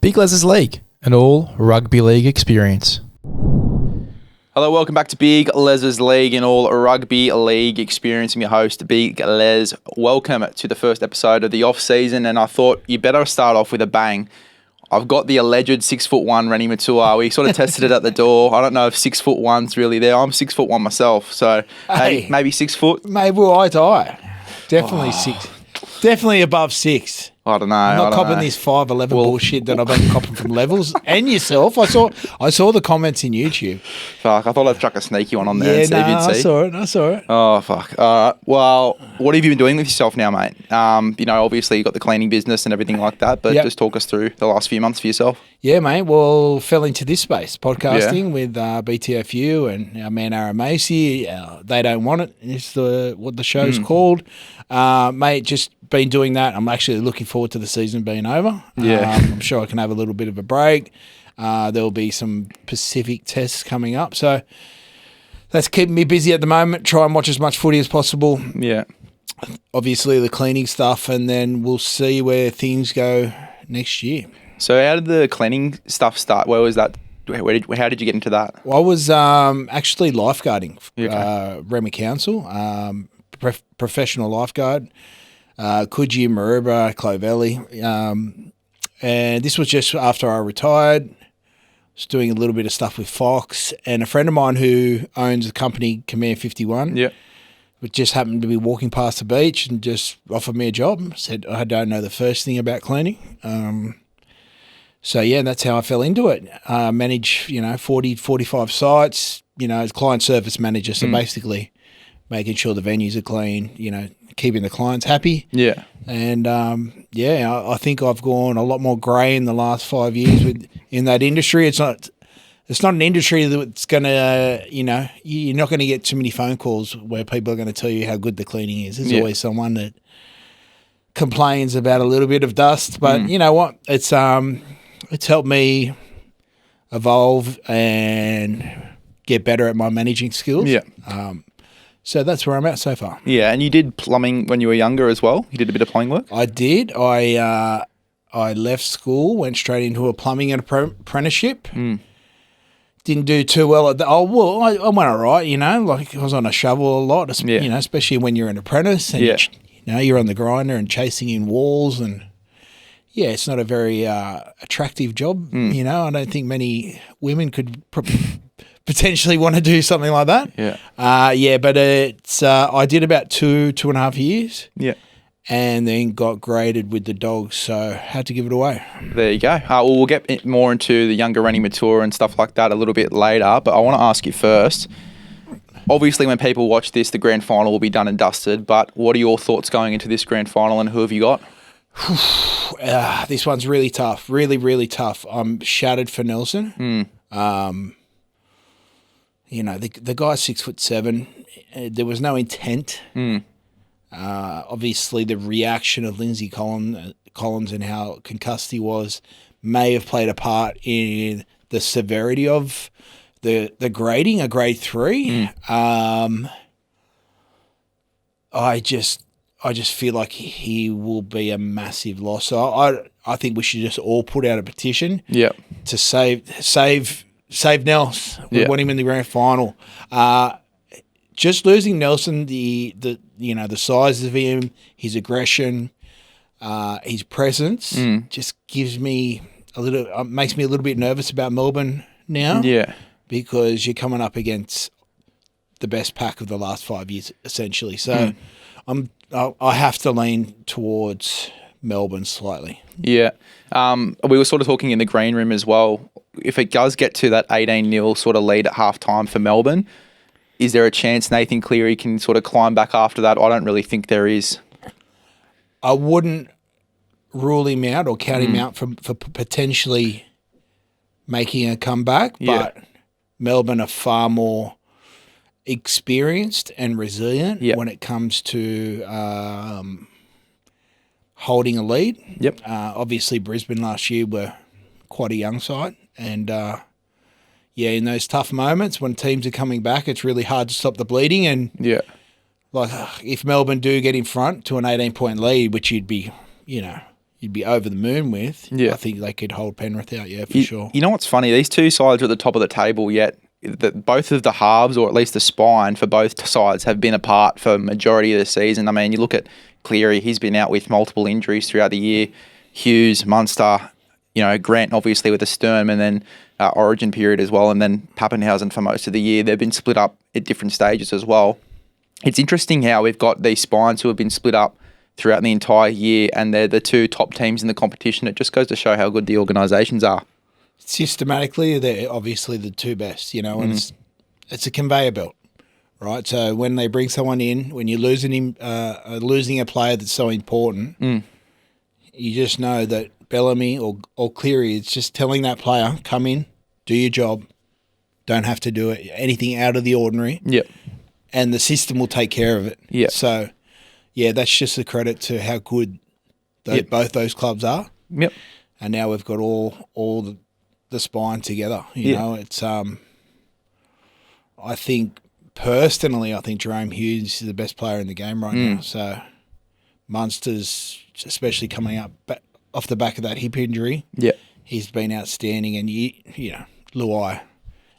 Big LEZ'S League, an all rugby league experience. Hello, welcome back to Big LEZ'S League, an all rugby league experience. I'm your host, Big Les. Welcome to the first episode of the off season, and I thought you better start off with a bang. I've got the alleged 6'1" Reni Maitua. We sort of tested it at the door. I don't know if 6'1's really there. I'm 6'1" myself, so maybe 6 foot. Maybe we'll eye to eye. Definitely 6. Definitely above 6. I don't know. I'm not copping this 5'11" bullshit that I've been copping from Levels and yourself. I saw the comments in YouTube. Fuck, I thought I'd chuck a sneaky one on there and see if you'd see. I saw it. Oh, fuck. All right. Well, what have you been doing with yourself now, mate? Obviously you've got the cleaning business and everything like that, but just talk us through the last few months for yourself. Yeah, mate. Well, fell into this space, podcasting with BTFU and our man Aaron Macy. They Don't Want It is what the show's called. Mate, just been doing that. I'm actually looking forward to the season being over. I'm sure I can have a little bit of a break. There'll be some Pacific tests coming up. So that's keeping me busy at the moment. Try and watch as much footy as possible. Yeah. Obviously the cleaning stuff, and then we'll see where things go next year. So how did the cleaning stuff start? Where was that? How did you get into that? Well, I was actually lifeguarding Remy Council, professional lifeguard. Coogee, Maroubra, Clovelly. And this was just after I retired. I was doing a little bit of stuff with Fox, and a friend of mine who owns a company, Command 51, just happened to be walking past the beach and just offered me a job. Said, I don't know the first thing about cleaning. That's how I fell into it. Manage, 40, 45 sites, as client service manager. So basically making sure the venues are clean, keeping the clients happy. Yeah. And, I think I've gone a lot more grey in the last 5 years in that industry. It's not an industry that's going to, you're not going to get too many phone calls where people are going to tell you how good the cleaning is. There's always someone that complains about a little bit of dust. But you know what? It's helped me evolve and get better at my managing skills. Yeah. So that's where I'm at so far. Yeah, and you did plumbing when you were younger as well? You did a bit of plumbing work? I did. I left school, went straight into a plumbing apprenticeship. Didn't do too well at that. I went all right, like I was on a shovel a lot, especially when you're an apprentice and you're on the grinder and chasing in walls, and it's not a very attractive job. I don't think many women could potentially want to do something like that. But it's I did about 2.5 years. Yeah. And then got graded with the Dogs, so had to give it away. There you go. We'll get more into the younger Reni Maitua and stuff like that a little bit later, but I want to ask you first. Obviously, when people watch this, the grand final will be done and dusted, but what are your thoughts going into this grand final, and who have you got? This one's really tough, really, really tough. I'm shattered for Nelson. The guy's 6'7". There was no intent. Obviously, the reaction of Lindsay Collins and how concussed he was may have played a part in the severity of the grading, a grade 3. I just feel like he will be a massive loss. So I think we should just all put out a petition to save Nels. We want him in the grand final. Just losing Nelson, the size of him, his aggression, his presence, just gives me makes me a little bit nervous about Melbourne now. Yeah, because you're coming up against the best pack of the last 5 years, essentially. So I have to lean towards Melbourne slightly. Yeah, we were sort of talking in the green room as well. If it does get to that 18-0 sort of lead at halftime for Melbourne, is there a chance Nathan Cleary can sort of climb back after that? I don't really think there is. I wouldn't rule him out or count him out for potentially making a comeback, but Melbourne are far more experienced and resilient when it comes to holding a lead. Yep. Obviously, Brisbane last year were quite a young side, and in those tough moments when teams are coming back, it's really hard to stop the bleeding. And if Melbourne do get in front to an 18-point lead, which you'd be you'd be over the moon with, Yeah. I think they could hold Penrith out, for sure. You know what's funny? These two sides are at the top of the table, yet both of the halves, or at least the spine for both sides, have been apart for majority of the season. I mean, you look at Cleary, he's been out with multiple injuries throughout the year. Hughes, Munster, Grant obviously with a sternum, and then origin period as well, and then Pappenhausen for most of the year. They've been split up at different stages as well. It's interesting how we've got these spines who have been split up throughout the entire year, and they're the two top teams in the competition. It just goes to show how good the organisations are. Systematically, they're obviously the two best, and it's a conveyor belt, right? So when they bring someone in, when you're losing a player that's so important, you just know that Bellamy or Cleary is just telling that player, come in, do your job, don't have to do anything out of the ordinary. Yep. And the system will take care of it. Yeah. So, that's just a credit to how good both those clubs are. Yep. And now we've got all the spine together. You know, it's I think personally, Jerome Hughes is the best player in the game right now. So Munster's, especially coming up off the back of that hip injury, he's been outstanding. And Luai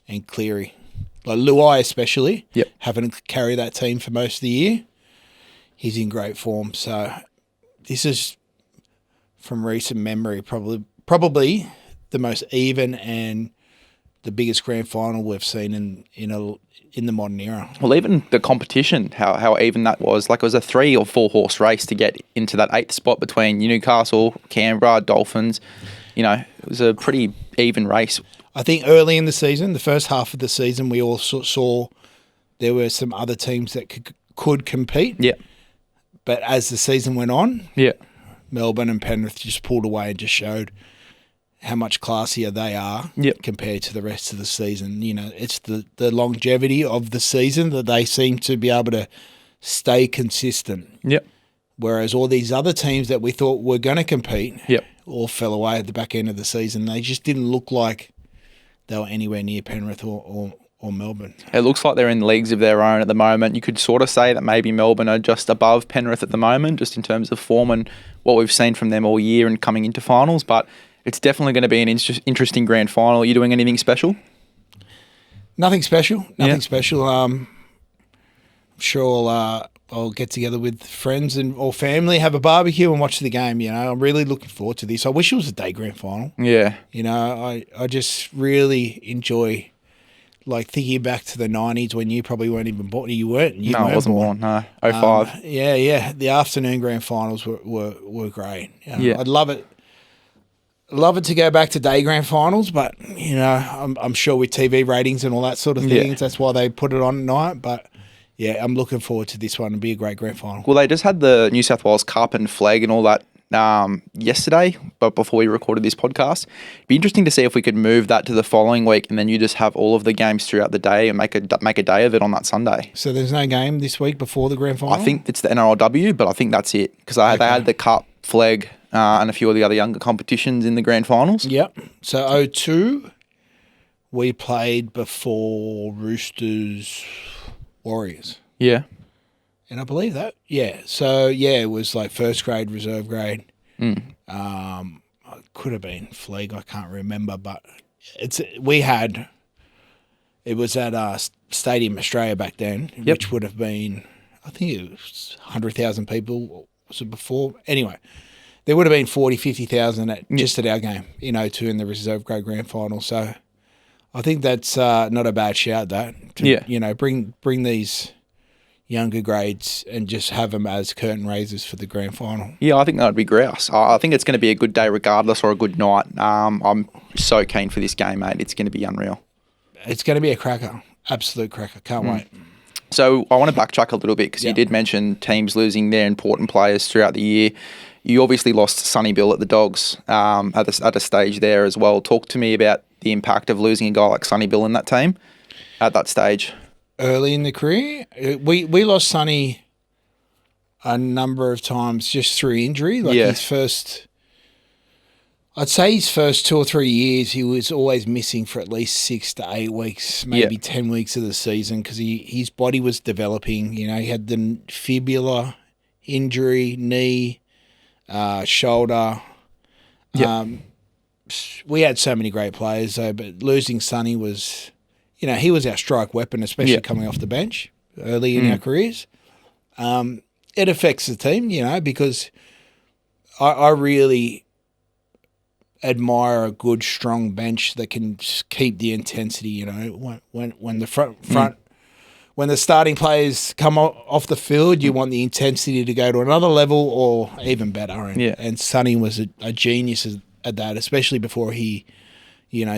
and Cleary, like Luai especially, having to carry that team for most of the year, he's in great form. So this is, from recent memory, probably the most even and the biggest grand final we've seen in the modern era. Well, even the competition, how even that was. Like, it was a 3 or 4 horse race to get into that 8th spot between Newcastle, Canberra, Dolphins. It was a pretty even race. I think early in the season, the first half of the season, we also saw there were some other teams that could compete. Yeah. But as the season went on, Melbourne and Penrith just pulled away and just showed how much classier they are compared to the rest of the season. It's the longevity of the season that they seem to be able to stay consistent. Yep. Whereas all these other teams that we thought were going to compete all fell away at the back end of the season. They just didn't look like they were anywhere near Penrith or Melbourne. It looks like they're in leagues of their own at the moment. You could sort of say that maybe Melbourne are just above Penrith at the moment, just in terms of form and what we've seen from them all year and coming into finals. But it's definitely going to be an interesting grand final. Are you doing anything special? Nothing special. I'm sure I'll get together with friends or family, have a barbecue and watch the game. I'm really looking forward to this. I wish it was a day grand final. Yeah. I just really enjoy, like, thinking back to the 90s when you probably weren't even born. You weren't. No, I wasn't born. No, 05. The afternoon grand finals were great. Yeah. I'd love it to go back to day grand finals, but I'm sure with TV ratings and all that sort of things, that's why they put it on at night. But I'm looking forward to this one. It'll be a great grand final. Well, they just had the New South Wales Cup and Flegg and all that yesterday, but before we recorded this podcast. It'd be interesting to see if we could move that to the following week, and then you just have all of the games throughout the day and make a day of it on that Sunday. So there's no game this week before the grand final? I think it's the NRLW, but I think that's it, because they had the Cup, Flegg, and a few of the other younger competitions in the grand finals. Yep. So 02, we played before Roosters Warriors. Yeah. And I believe that. Yeah. So, it was like first grade, reserve grade. It could have been Flegg, I can't remember, but it was at Stadium Australia back then, which would have been, I think it was 100,000 people. Was it before? Anyway, there would have been 40,000, 50,000 just at our game in 02 in the reserve grade grand final. So I think that's not a bad shout, that. Bring these younger grades and just have them as curtain raisers for the grand final. Yeah, I think that would be grouse. I think it's going to be a good day regardless, or a good night. I'm so keen for this game, mate. It's going to be unreal. It's going to be a cracker. Absolute cracker. Can't wait. So I want to backtrack a little bit, because you did mention teams losing their important players throughout the year. You obviously lost Sonny Bill at the Dogs at a stage there as well. Talk to me about the impact of losing a guy like Sonny Bill in that team at that stage. Early in the career, we lost Sonny a number of times just through injury. I'd say his first 2 or 3 years, he was always missing for at least 6 to 8 weeks, maybe 10 weeks of the season, because his body was developing. He had the fibula injury, knee, shoulder, Yeah. We had so many great players, though, but losing Sonny was, he was our strike weapon, especially coming off the bench early in our careers. It affects the team, because I really admire a good, strong bench that can keep the intensity. When the front, when the starting players come off the field, you want the intensity to go to another level or even better. And Sonny was a genius at that, especially before he,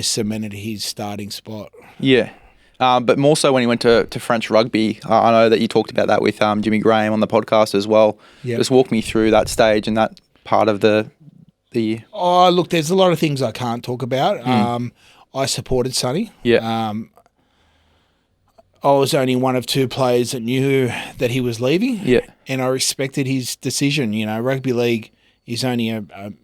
cemented his starting spot. Yeah. But more so when he went to French rugby. I know that you talked about that with Jimmy Graham on the podcast as well. Yep. Just walk me through that stage and that part of the. Oh, look, there's a lot of things I can't talk about. I supported Sonny. Yeah. I was only one of two players that knew that he was leaving. Yeah. And I respected his decision. Rugby league is only a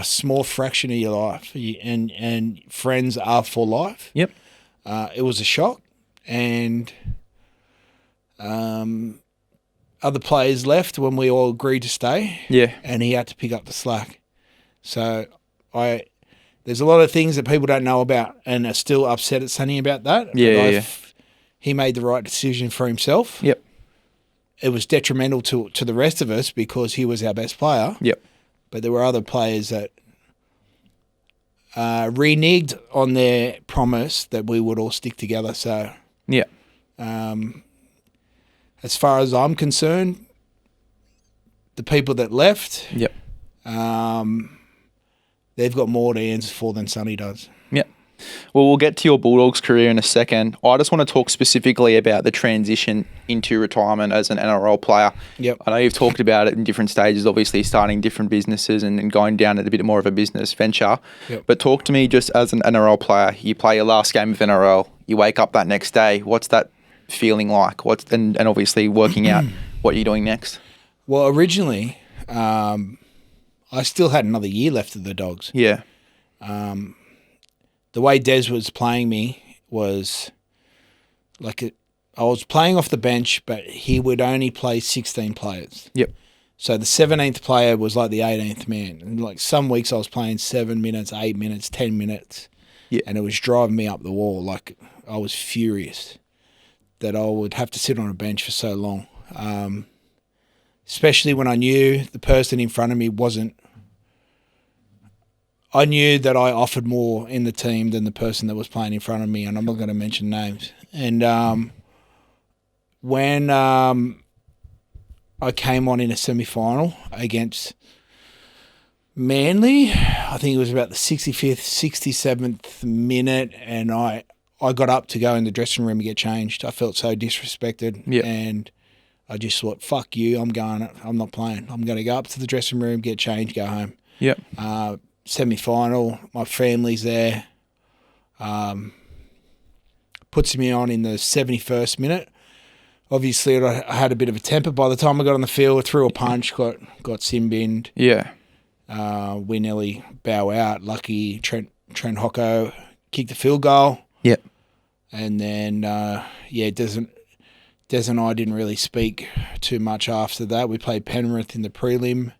small fraction of your life, and friends are for life. Yep. It was a shock, and other players left when we all agreed to stay. Yeah. And he had to pick up the slack. So there's a lot of things that people don't know about and are still upset at Sonny about that. Yeah. He made the right decision for himself. Yep. It was detrimental to the rest of us because he was our best player. Yep. But there were other players that reneged on their promise that we would all stick together. So, yeah. As far as I'm concerned, the people that left, yep. They've got more to answer for than Sonny does. Yep. Well, we'll get to your Bulldogs career in a second. I just want to talk specifically about the transition into retirement as an NRL player. Yep. I know you've talked about it in different stages, obviously starting different businesses and going down at a bit more of a business venture. Yep. But talk to me just as an NRL player. You play your last game of NRL. You wake up that next day. What's that feeling like? And obviously working out what you're doing next? Well, originally, I still had another year left of the Dogs. Yeah. The way Des was playing me was like I was playing off the bench, but he would only play 16 players. Yep. So the 17th player was like the 18th man. And like some weeks I was playing 7 minutes, 8 minutes, 10 minutes. Yeah. And it was driving me up the wall. Like I was furious that I would have to sit on a bench for so long. Especially when I knew the person in front of me wasn't. I knew that I offered more in the team than the person that was playing in front of me, and I'm not going to mention names. And when I came on in a semi-final against Manly, I think it was about the 65th, 67th minute, and I got up to go in the dressing room and get changed. I felt so disrespected, and I just thought, fuck you, I'm not playing. I'm going to go up to the dressing room, get changed, go home. Yep. Semi-final, my family's there, puts me on in the 71st minute. Obviously, I had a bit of a temper. By the time I got on the field, threw a punch, got sin-binned. Yeah. We nearly bow out. Lucky Trent Hocko kicked the field goal. Yep. And then, Des and I didn't really speak too much after that. We played Penrith in the prelim,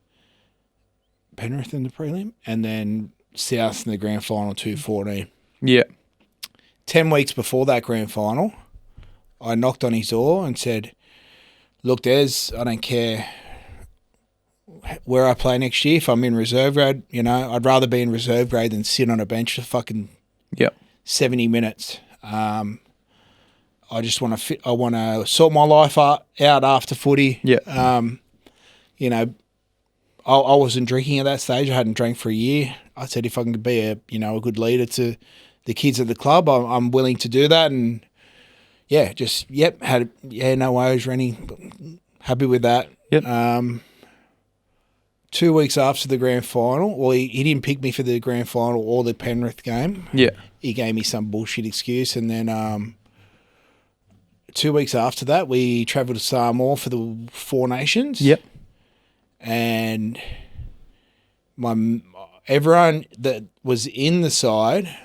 and then South in the grand final 2-14. Yeah. 10 weeks before that grand final, I knocked on his door and said, look, Des, I don't care where I play next year. If I'm in reserve grade, I'd rather be in reserve grade than sit on a bench for fucking 70 minutes. I just want to I want to sort my life out after footy. Yeah. I wasn't drinking at that stage. I hadn't drank for a year. I said if I can be a good leader to the kids at the club, I'm willing to do that. And no worries, Reni. Happy with that. Yep. 2 weeks after the grand final, well, he didn't pick me for the grand final or the Penrith game. Yeah. He gave me some bullshit excuse, and then 2 weeks after that, we travelled to Samoa for the Four Nations. Yep. And everyone that was in the side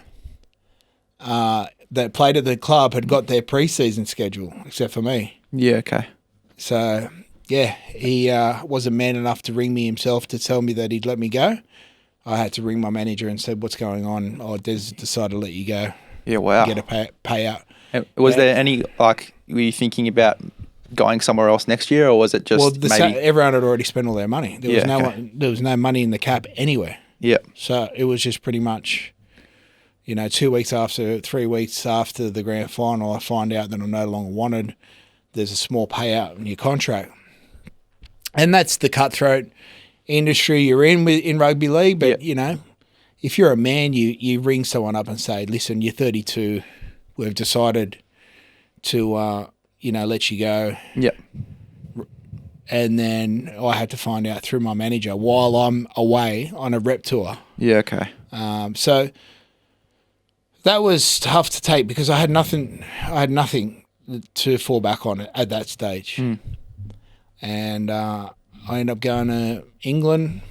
that played at the club had got their pre-season schedule, except for me. Yeah, okay. So, he wasn't man enough to ring me himself to tell me that he'd let me go. I had to ring my manager and said, "What's going on? Oh, Des decided to let you go. Yeah, wow. Get a payout." Was there any were you thinking about going somewhere else next year, or was it just everyone had already spent all their money. There was no money in the cap anywhere. Yeah. So it was just pretty much, 3 weeks after the grand final, I find out that I'm no longer wanted. There's a small payout in your contract. And that's the cutthroat industry you're in rugby league. But, if you're a man, you ring someone up and say, "Listen, you're 32. We've decided to, let you go." Yep. And then I had to find out through my manager while I'm away on a rep tour. Yeah, okay. So that was tough to take because I had nothing to fall back on at that stage. And I ended up going to England,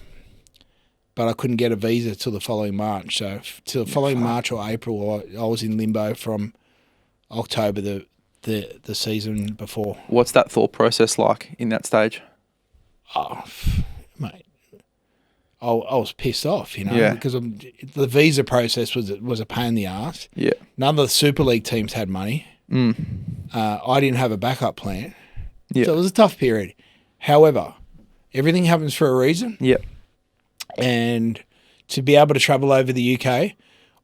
but I couldn't get a visa till the following March. So till the following March or April, I was in limbo from October the season before. What's that thought process like in that stage? Oh, mate, I was pissed off, because the visa process was a pain in the ass. Yeah. None of the Super League teams had money. I didn't have a backup plan. Yeah. So it was a tough period. However, everything happens for a reason. Yeah. And to be able to travel over the UK,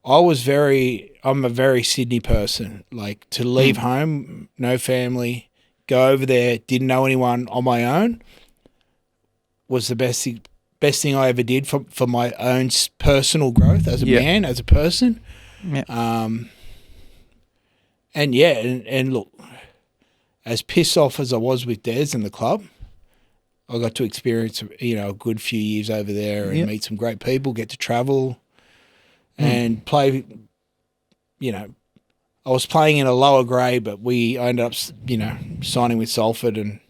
I'm a very Sydney person. Like, to leave home, no family, go over there, didn't know anyone on my own, was the best thing I ever did for my own personal growth as a man, as a person. Yeah. And look, as pissed off as I was with Des and the club, I got to experience, a good few years over there and meet some great people, get to travel and play. I was playing in a lower grade, but I ended up, signing with Salford and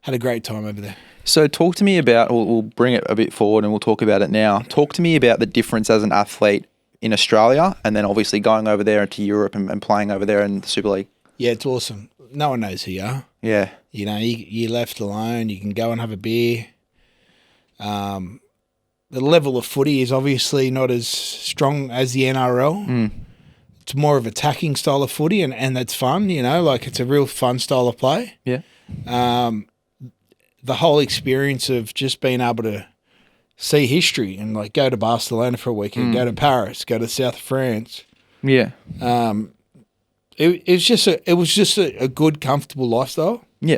had a great time over there. So talk to me about, we'll bring it a bit forward and we'll talk about it now. Talk to me about the difference as an athlete in Australia and then obviously going over there into Europe and playing over there in the Super League. Yeah, it's awesome. No one knows who you are. Yeah. You're left alone. You can go and have a beer. The level of footy is obviously not as strong as the NRL. It's more of attacking style of footy, and that's fun, it's a real fun style of play. Yeah. The whole experience of just being able to see history and go to Barcelona for a weekend, go to Paris, go to south of France. Yeah. It was just a good, comfortable lifestyle. Yeah.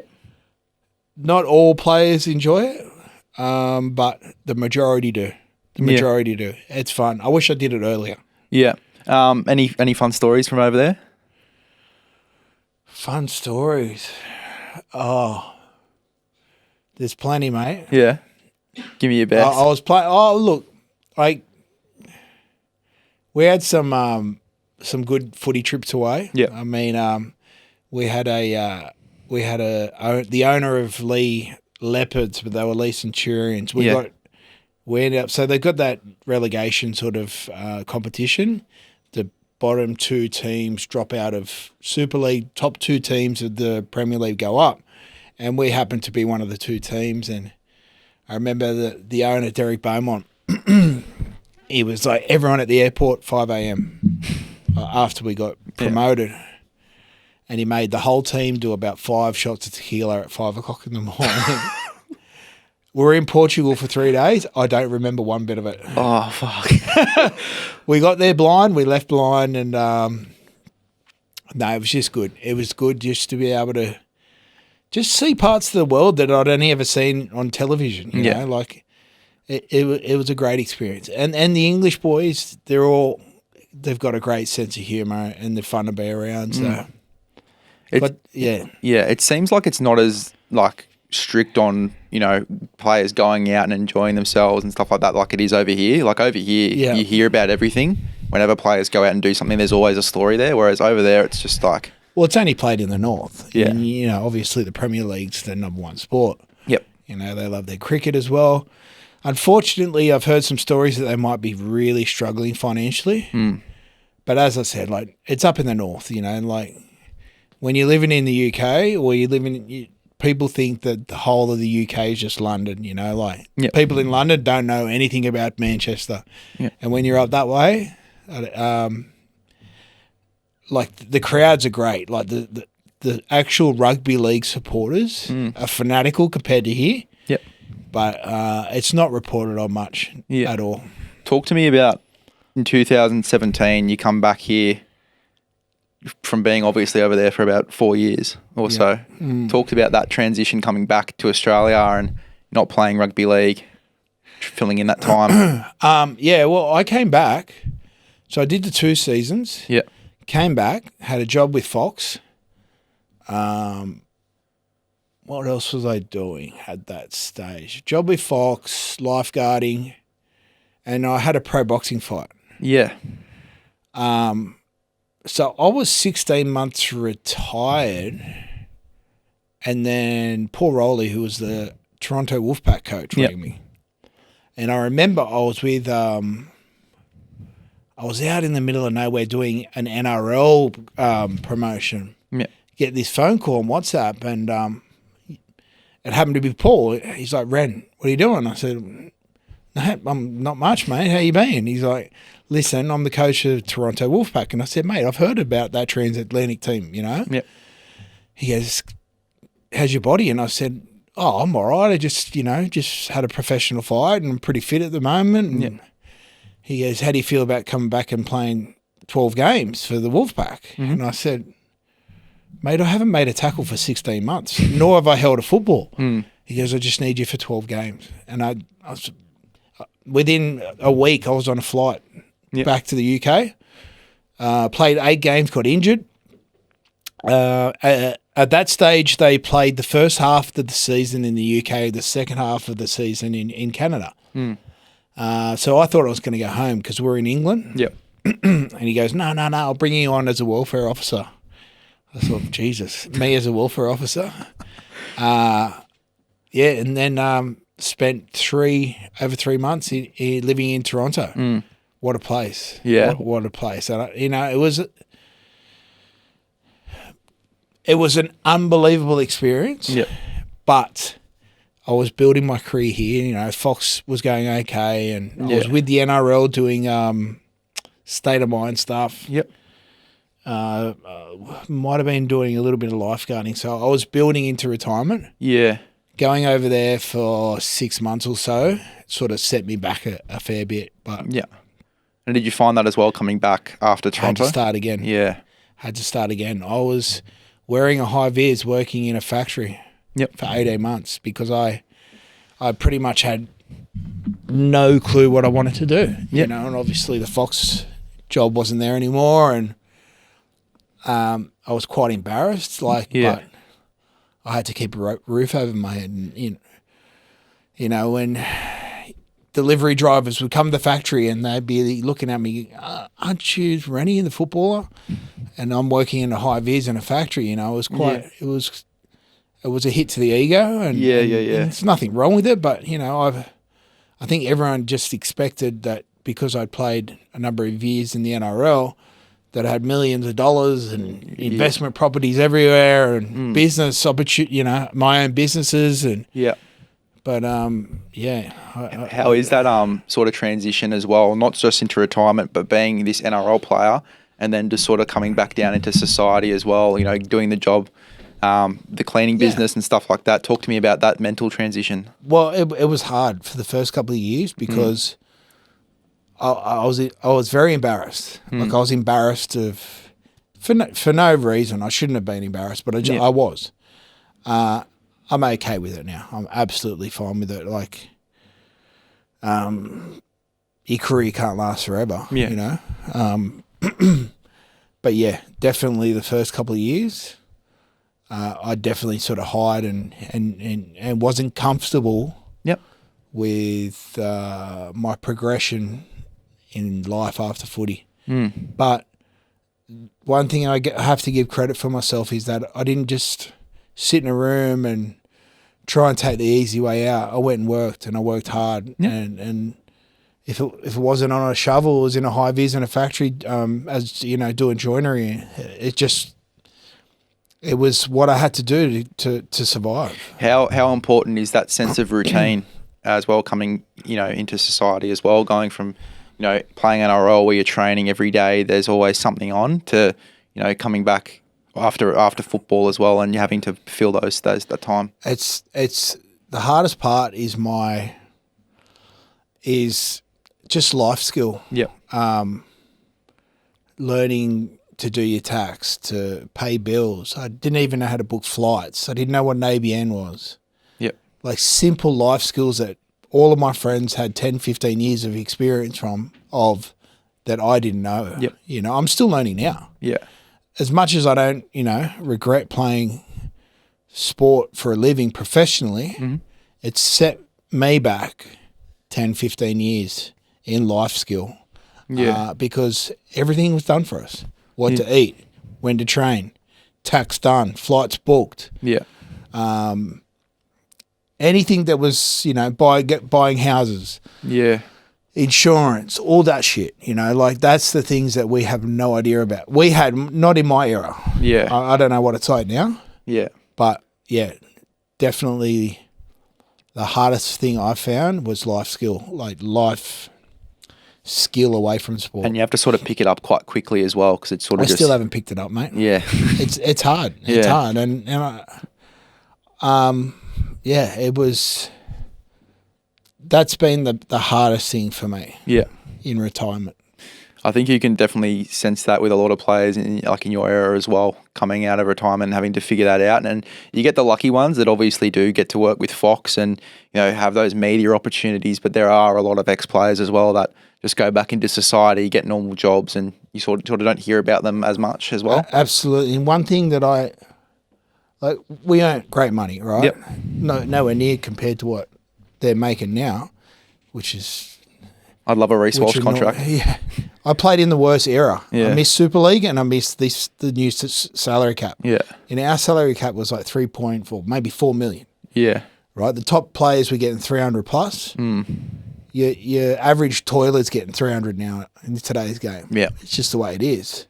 Not all players enjoy it, but the majority do. Do. It's fun. I wish I did it earlier. Yeah. Any fun stories from over there? Fun stories. Oh, there's plenty, mate. Yeah. Give me your best. I was playing. Oh, look, we had some good footy trips away. Yeah. I mean, we had the owner of Leigh Leopards, but they were Leigh Centurions. We ended up, so they got that relegation sort of competition. The bottom two teams drop out of Super League, top two teams of the Premier League go up. And we happened to be one of the two teams. And I remember the owner, Derek Beaumont, he was like, everyone at the airport, 5 a.m. After we got promoted. Yeah. And he made the whole team do about 5 shots of tequila at 5 o'clock in the morning. We were in Portugal for 3 days. I don't remember one bit of it. Oh, fuck. We got there blind. We left blind. And no, it was just good. It was good just to be able to just see parts of the world that I'd only ever seen on television. You know, it was a great experience. And the English boys, they've got a great sense of humour and they're fun to be around. So, it seems like it's not as strict on players going out and enjoying themselves and stuff like that like it is over here. Like over here, you hear about everything. Whenever players go out and do something, there's always a story there. Whereas over there, it's just like. Well, it's only played in the north. Yeah. And, obviously the Premier League's the number one sport. Yep. They love their cricket as well. Unfortunately, I've heard some stories that they might be really struggling financially. But as I said, it's up in the north, and when you're living in the UK or you're living people think that the whole of the UK is just London, you know, like Yep. people in London don't know anything about Manchester. Yep. And when you're up that way, like the crowds are great. Like the actual rugby league supporters are fanatical compared to here. Yep. But it's not reported on much at all. Talk to me about in 2017, you come back here from being obviously over there for about 4 years or so. Talked about that transition coming back to Australia and not playing rugby league, filling in that time. Well, I came back. So I did the 2 seasons. Yeah. Came back, had a job with Fox. What else was I doing at that stage? Job with Fox, lifeguarding, and I had a pro boxing fight. Yeah. So I was 16 months retired, and then Paul Rowley, who was the Toronto Wolfpack coach, rang me. And I remember I was with, I was out in the middle of nowhere doing an NRL promotion. Yeah. Get this phone call on WhatsApp, and it happened to be Paul. He's like, "Ren, what are you doing?" I said, "No, I'm not much, mate. How you been?" He's like, "Listen, I'm the coach of Toronto Wolfpack." And I said, "Mate, I've heard about that transatlantic team, you know?" Yeah. He goes, "How's your body?" And I said, "Oh, I'm all right. I just had a professional fight and I'm pretty fit at the moment." And he goes, "How do you feel about coming back and playing 12 games for the Wolfpack?" And I said, "Mate, I haven't made a tackle for 16 months, nor have I held a football." He goes, "I just need you for 12 games. And I was, within a week, I was on a flight back to the UK. Played 8 games, got injured. At that stage, they played the first half of the season in the UK, the second half of the season in Canada. So I thought I was going to go home because we're in England. Yep. And he goes, no, I'll bring you on as a welfare officer. I thought, Jesus, me as a welfare officer? And then spent over 3 months living in Toronto. What a place. Yeah. What a place. And, it was an unbelievable experience. Yep. But I was building my career here. Fox was going okay, and I was with the NRL doing state of mind stuff. Yep. Might have been doing a little bit of lifeguarding. So I was building into retirement. Yeah. Going over there for 6 months or so sort of set me back a fair bit. But Yeah. And did you find that as well coming back after Toronto? had to start again. Yeah. Had to start again. I was wearing a high vis working in a factory for 18 months because I pretty much had no clue what I wanted to do. And obviously the Fox job wasn't there anymore, and I was quite embarrassed. But I had to keep a roof over my head. And, when delivery drivers would come to the factory and they'd be looking at me, "Aren't you Reni, the footballer?" And I'm working in a high vis in a factory. It was quite. It was a hit to the ego. And and there's nothing wrong with it, but I think everyone just expected that because I'd played a number of years in the NRL, that I had millions of dollars and investment properties everywhere and business opportunity, my own businesses and But how is that sort of transition as well? Not just into retirement, but being this NRL player and then just sort of coming back down into society as well. Doing the job, the cleaning business and stuff like that. Talk to me about that mental transition. Well, it was hard for the first couple of years because I was very embarrassed. Like I was embarrassed for no reason. I shouldn't have been embarrassed, but I was. I'm okay with it now. I'm absolutely fine with it. Like, your career can't last forever, But yeah, definitely the first couple of years, I definitely sort of hide and wasn't comfortable with my progression in life after footy. But one thing I have to give credit for myself is that I didn't just sit in a room and try and take the easy way out. I went and worked, and I worked hard. And if it wasn't on a shovel, it was in a high vis in a factory, doing joinery. It it was what I had to do to survive. How important is that sense of routine as well, coming, into society as well, going from, playing NRL where you're training every day, there's always something on, to, coming back after football as well, and you're having to fill that time. It's the hardest part is just life skill. Yep. Learning to do your tax, to pay bills. I didn't even know how to book flights. I didn't know what an ABN was. Yep. Like simple life skills that all of my friends had 10, 15 years of experience that I didn't know. Yep. I'm still learning now. Yeah. As much as I don't, regret playing sport for a living professionally, it's set me back 10, 15 years in life skill. Yeah. Because everything was done for us. What to eat, when to train, tax done, flights booked. Yeah. Anything that was, buying houses. Yeah. Insurance, all that shit, that's the things that we have no idea about. We had, not in my era. Yeah. I don't know what it's like now. Yeah. But, yeah, definitely the hardest thing I found was life skill, like life skill away from sport. And you have to sort of pick it up quite quickly as well, because it's sort of I still haven't picked it up, mate. Yeah. It's hard. It's hard. And it was... That's been the hardest thing for me. Yeah. In retirement. I think you can definitely sense that with a lot of players in your era as well, coming out of retirement and having to figure that out. And you get the lucky ones that obviously do get to work with Fox and, have those media opportunities, but there are a lot of ex-players as well that just go back into society, get normal jobs, and you sort of don't hear about them as much as well. Absolutely. And one thing that we earn great money, right? Yep. Nowhere near compared to what they're making now, which is... I'd love a Reece Walsh contract. Yeah. I played in the worst era. Yeah. I missed Super League and I missed the new salary cap. Yeah. And our salary cap was like 3.4, maybe 4 million. Yeah. Right? The top players were getting 300 plus. Your average toilet's getting 300 now in today's game. Yeah. It's just the way it is.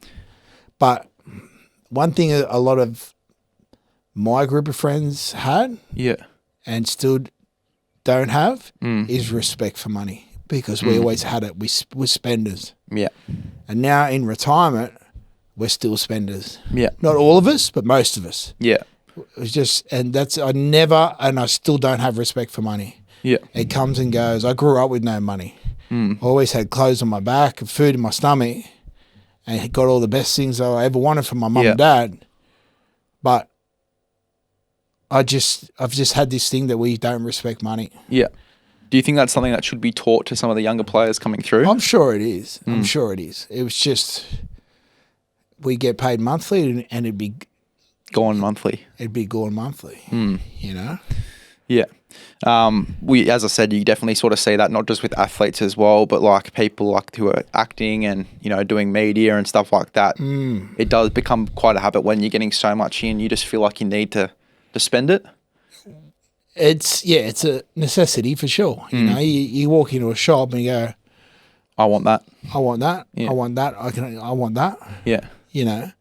But one thing a lot of my group of friends had and still don't have is respect for money, because we always had it. We're spenders. Yeah. And now in retirement, we're still spenders. Yeah. Not all of us, but most of us. Yeah. It's just, and I still don't have respect for money. Yeah. It comes and goes. I grew up with no money. I always had clothes on my back and food in my stomach and got all the best things I ever wanted from my mum and dad. But I've just had this thing that we don't respect money. Yeah. Do you think that's something that should be taught to some of the younger players coming through? I'm sure it is. I'm sure it is. It was just, we get paid monthly and it'd be gone monthly. It'd be gone monthly, Yeah. As I said, you definitely sort of see that not just with athletes as well, but like people like who are acting and, doing media and stuff like that. It does become quite a habit when you're getting so much in, you just feel like you need to spend it. It's a necessity for sure. You walk into a shop and you go, I want that. I want that. Yeah. I want that. I want that. Yeah. Yeah.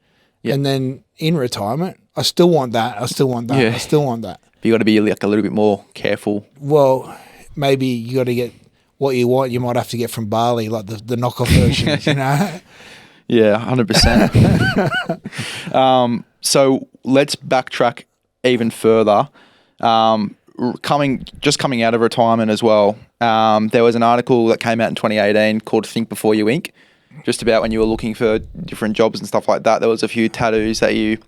And then in retirement, I still want that. I still want that. Yeah. I still want that. But you got to be like a little bit more careful. Well, maybe you got to get what you want. You might have to get from Bali, like the knockoff versions, Yeah, 100%. So let's backtrack even further. Coming out of retirement as well, there was an article that came out in 2018 called Think Before You Ink, just about when you were looking for different jobs and stuff like that. There was a few tattoos that you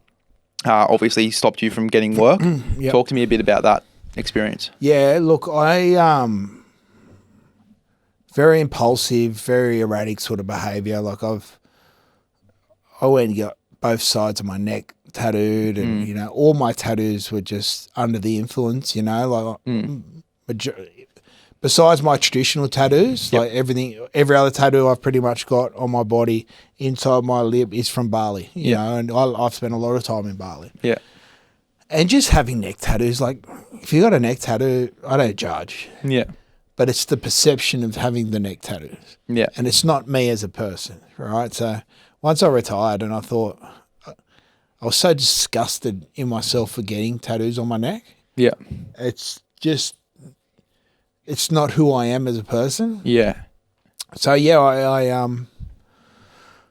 obviously stopped you from getting work. Yep. Talk to me a bit about that experience. Yeah, look, I very impulsive, very erratic sort of behaviour. Like I went and got both sides of my neck tattooed, and all my tattoos were just under the influence. Besides my traditional tattoos, like every other tattoo I've pretty much got on my body inside my lip is from Bali. You know, and I've spent a lot of time in Bali. Yeah, and just having neck tattoos, like if you got a neck tattoo, I don't judge. Yeah, but it's the perception of having the neck tattoos. Yeah, and it's not me as a person, right? So once I retired, and I thought, I was so disgusted in myself for getting tattoos on my neck. Yeah. It's not who I am as a person. Yeah. So yeah, I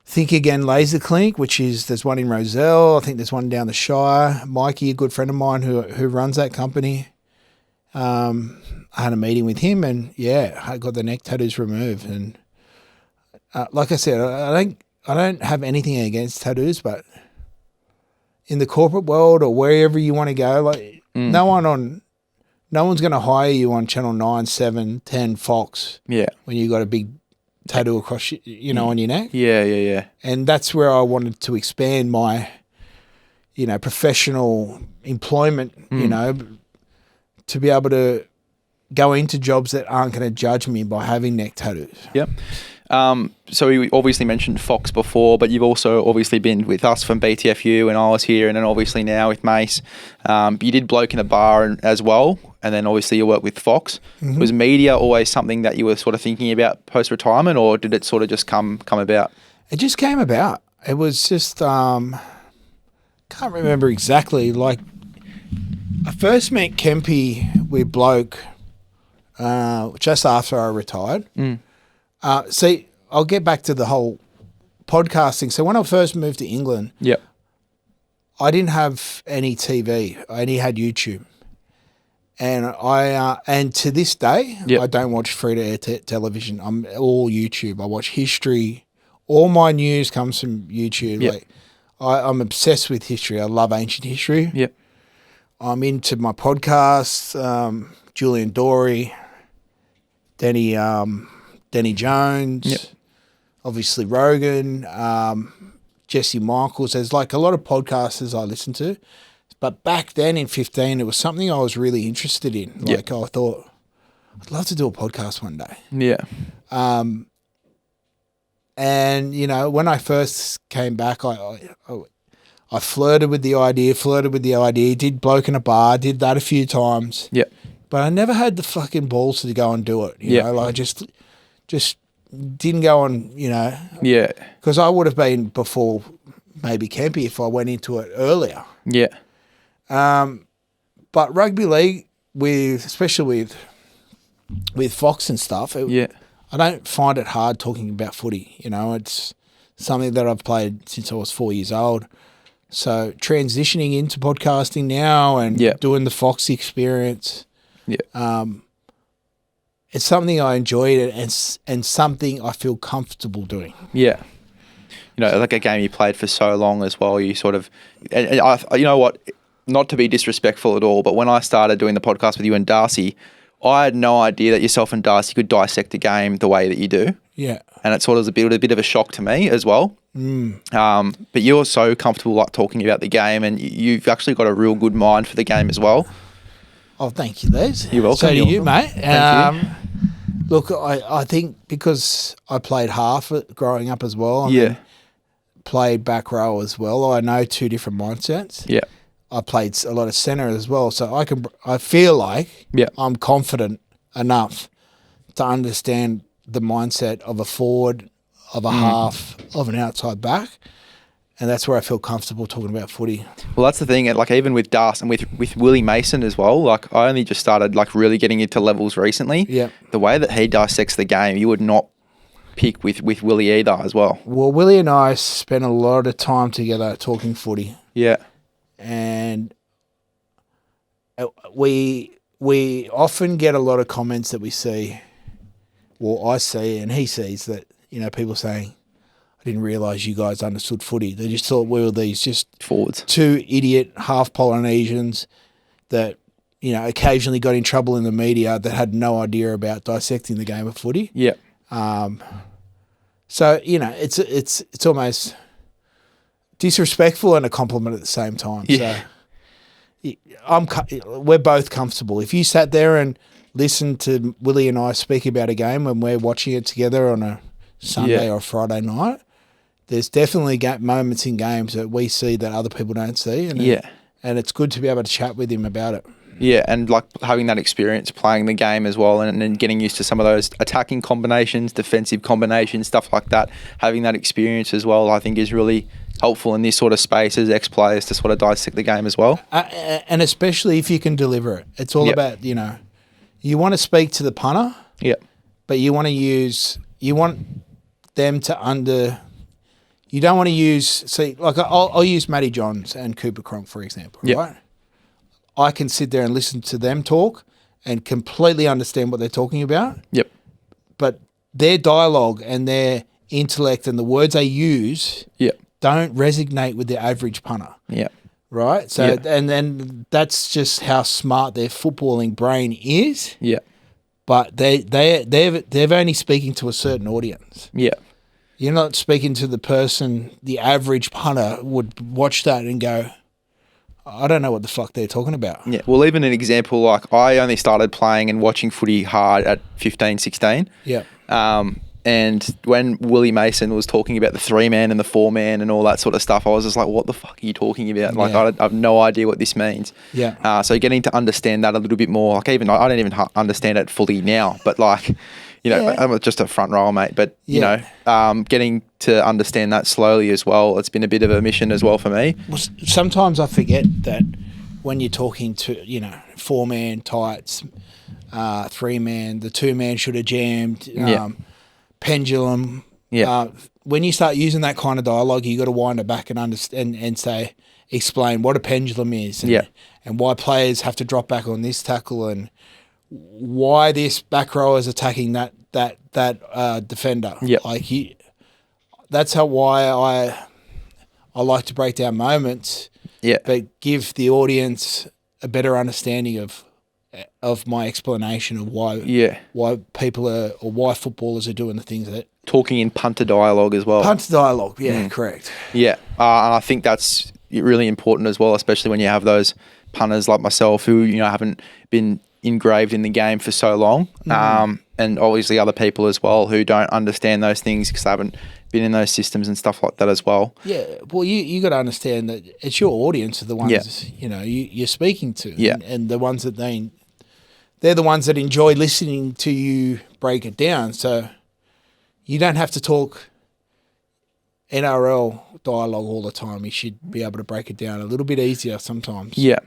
think again laser clinic, there's one in Rozelle. I think there's one down the Shire. Mikey, a good friend of mine who runs that company. I had a meeting with him, and yeah, I got the neck tattoos removed. And like I said, I don't have anything against tattoos, but in the corporate world or wherever you want to go, like no one's going to hire you on Channel 9, 7, 10, Fox. Yeah. When you got a big tattoo across, on your neck. Yeah. And that's where I wanted to expand my, professional employment, to be able to go into jobs that aren't going to judge me by having neck tattoos. Yep. So we obviously mentioned Fox before, but you've also obviously been with us from BTFU, and I was here, and then obviously now with Mace. You did Bloke in a Bar as well, and then obviously you work with Fox. Mm-hmm. Was media always something that you were sort of thinking about post-retirement, or did it sort of just come about? It just came about. It was just, can't remember exactly. Like, I first met Kempy with Bloke just after I retired. See, I'll get back to the whole podcasting. So when I first moved to England, I didn't have any TV. I only had YouTube. And and to this day, I don't watch free-to-air television. I'm all YouTube. I watch history. All my news comes from YouTube. Like, I'm obsessed with history. I love ancient history. I'm into my podcasts, Julian Dorey, Denny Jones, obviously Rogan, Jesse Michaels. There's like a lot of podcasters I listen to. But back then in 15, it was something I was really interested in. Like I thought, I'd love to do a podcast one day. Yeah. And, when I first came back, I flirted with the idea, did Bloke in a Bar, did that a few times. Yeah. But I never had the fucking balls to go and do it. You know, like just didn't go on, Yeah. Because I would have been before maybe Kempy if I went into it earlier. Yeah. But rugby league, especially with Fox and stuff, I don't find it hard talking about footy. It's something that I've played since I was 4 years old. So transitioning into podcasting now and doing the Fox experience, it's something I enjoyed and something I feel comfortable doing. Yeah. Like a game you played for so long as well, you sort of, and you know what, not to be disrespectful at all, but when I started doing the podcast with you and Darcy, I had no idea that yourself and Darcy could dissect a game the way that you do. Yeah. And it sort of was a bit of a shock to me as well. But you're so comfortable like talking about the game, and you've actually got a real good mind for the game as well. Oh, thank you, Les. You're welcome. So do you, mate. Thank you. Look, I think because I played half growing up as well, and then played back row as well, I know two different mindsets. Yeah. I played a lot of centre as well, so I feel like I'm confident enough to understand the mindset of a forward, of a half, of an outside back, and that's where I feel comfortable talking about footy. Well, that's the thing. Like even with Darcy and with Willie Mason as well. Like I only just started like really getting into levels recently. Yeah. The way that he dissects the game, you would not pick with Willie either as well. Well, Willie and I spent a lot of time together talking footy. Yeah. And we often get a lot of comments that we see, well, I see and he sees that, people saying, I didn't realise you guys understood footy. They just thought we were these just forwards, two idiot half Polynesians that, occasionally got in trouble in the media that had no idea about dissecting the game of footy. Yeah. So, it's almost disrespectful and a compliment at the same time. Yeah. So we're both comfortable. If you sat there and listened to Willie and I speak about a game when we're watching it together on a Sunday or Friday night, there's definitely moments in games that we see that other people don't see. And it's good to be able to chat with him about it. Yeah, and like having that experience playing the game as well, and then getting used to some of those attacking combinations, defensive combinations, stuff like that. Having that experience as well, I think is really helpful in this sort of space as ex-players to sort of dissect the game as well. And especially if you can deliver it. It's all about, you want to speak to the punter. Yeah. But you want them to you don't want to use, I'll use Matty Johns and Cooper Cronk, for example, right? I can sit there and listen to them talk and completely understand what they're talking about. Yep. But their dialogue and their intellect and the words they use don't resonate with the average punter. Yeah. Right? So, and then that's just how smart their footballing brain is. Yeah. But they're only speaking to a certain audience. Yeah. You're not speaking to the person, the average punter would watch that and go, I don't know what the fuck they're talking about. Yeah. Well, even an example, like I only started playing and watching footy hard at 15, 16. Yeah. And when Willie Mason was talking about the 3-man and the 4-man and all that sort of stuff, I was just like, what the fuck are you talking about? Like, I have no idea what this means. Yeah. So getting to understand that a little bit more, like even I don't even understand it fully now, but like, I'm just a front rower, mate. But, getting to understand that slowly as well, it's been a bit of a mission as well for me. Well, sometimes I forget that when you're talking to, 4-man tights, 3-man, the 2-man should have jammed, pendulum. Yeah. When you start using that kind of dialogue, you got to wind it back and understand and explain what a pendulum is, and why players have to drop back on this tackle, and why this back row is attacking that defender. Yeah. That's why I like to break down moments. Yeah. But give the audience a better understanding of my explanation of why people are, or why footballers are doing the things that... Talking in punter dialogue as well. Punter dialogue, correct. Yeah, and I think that's really important as well, especially when you have those punters like myself who, haven't been engraved in the game for so long, and obviously other people as well who don't understand those things because they haven't been in those systems and stuff like that as well. Yeah, well, you got to understand that it's your audience are the ones, you're speaking to, and the ones that they're the ones that enjoy listening to you break it down. So you don't have to talk NRL dialogue all the time. You should be able to break it down a little bit easier sometimes. Yeah.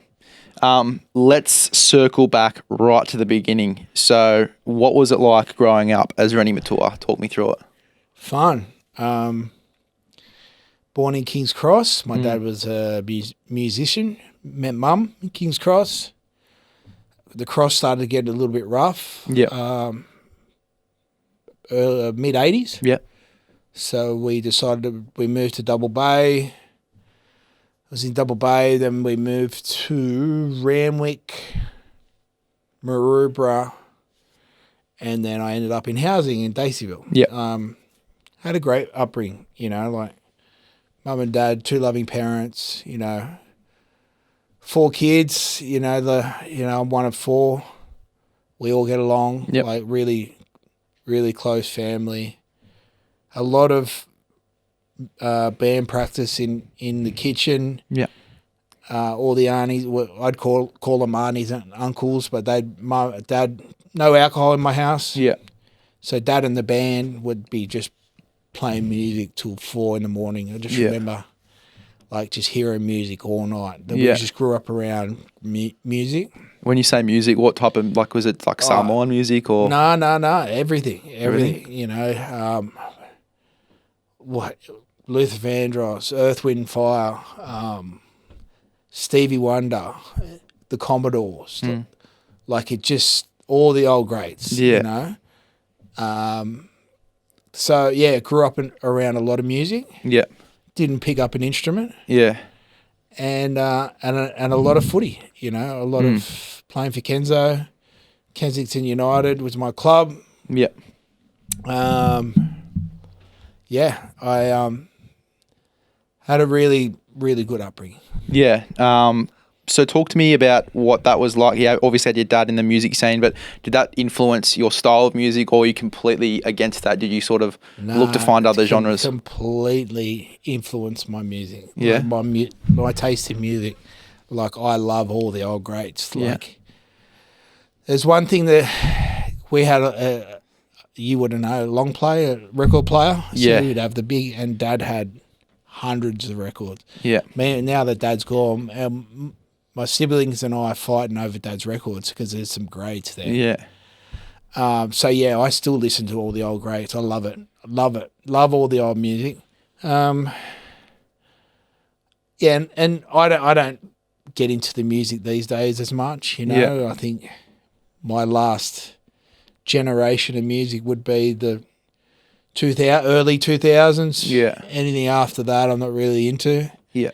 Let's circle back right to the beginning. So what was it like growing up as Reni Maitua? Talk me through it. Fun. Born in King's Cross. My dad was a musician. Met mum in King's Cross. The cross started to get a little bit rough. Yeah. Mid-'80s. Yeah. So we decided we moved to Double Bay. I was in Double Bay, then we moved to Randwick, Maroubra, and then I ended up in housing in Daceyville. Yeah. Had a great upbringing, like mum and dad, 2 loving parents, 4 kids, I'm one of 4. We all get along, like really, really close family. A lot of band practice in the kitchen. Yeah. All the aunties, I'd call them aunties and uncles, but dad, no alcohol in my house. Yeah. So dad and the band would be just playing music till 4 in the morning. I just remember just hearing music all night. We just grew up around music. When you say music, what type of, was it Samoan music or? No, everything. Luther Vandross, Earth, Wind, Fire, Stevie Wonder, the Commodores, it just all the old greats. Yeah. So grew up around a lot of music. Yeah. Didn't pick up an instrument. Yeah. And a lot of footy. A lot of playing for Kensington United was my club. Yeah. I had a really, really good upbringing. Yeah. So talk to me about what that was like. Yeah, obviously had your dad in the music scene, but did that influence your style of music, or are you completely against that? Did you sort of look to find other genres? Completely influenced my music. Yeah. My taste in music. I love all the old greats. There's one thing that we had you wouldn't know, long player, record player. So we'd have the big, and dad had hundreds of records. Yeah. Man, now that Dad's gone, my siblings and I are fighting over Dad's records because there's some greats there. Yeah. So yeah, I still listen to all the old greats. I love it. Love all the old music. Yeah, and I don't get into the music these days as much. You know, I think my last generation of music would be the early 2000s. Yeah. Anything after that, I'm not really into. Yeah.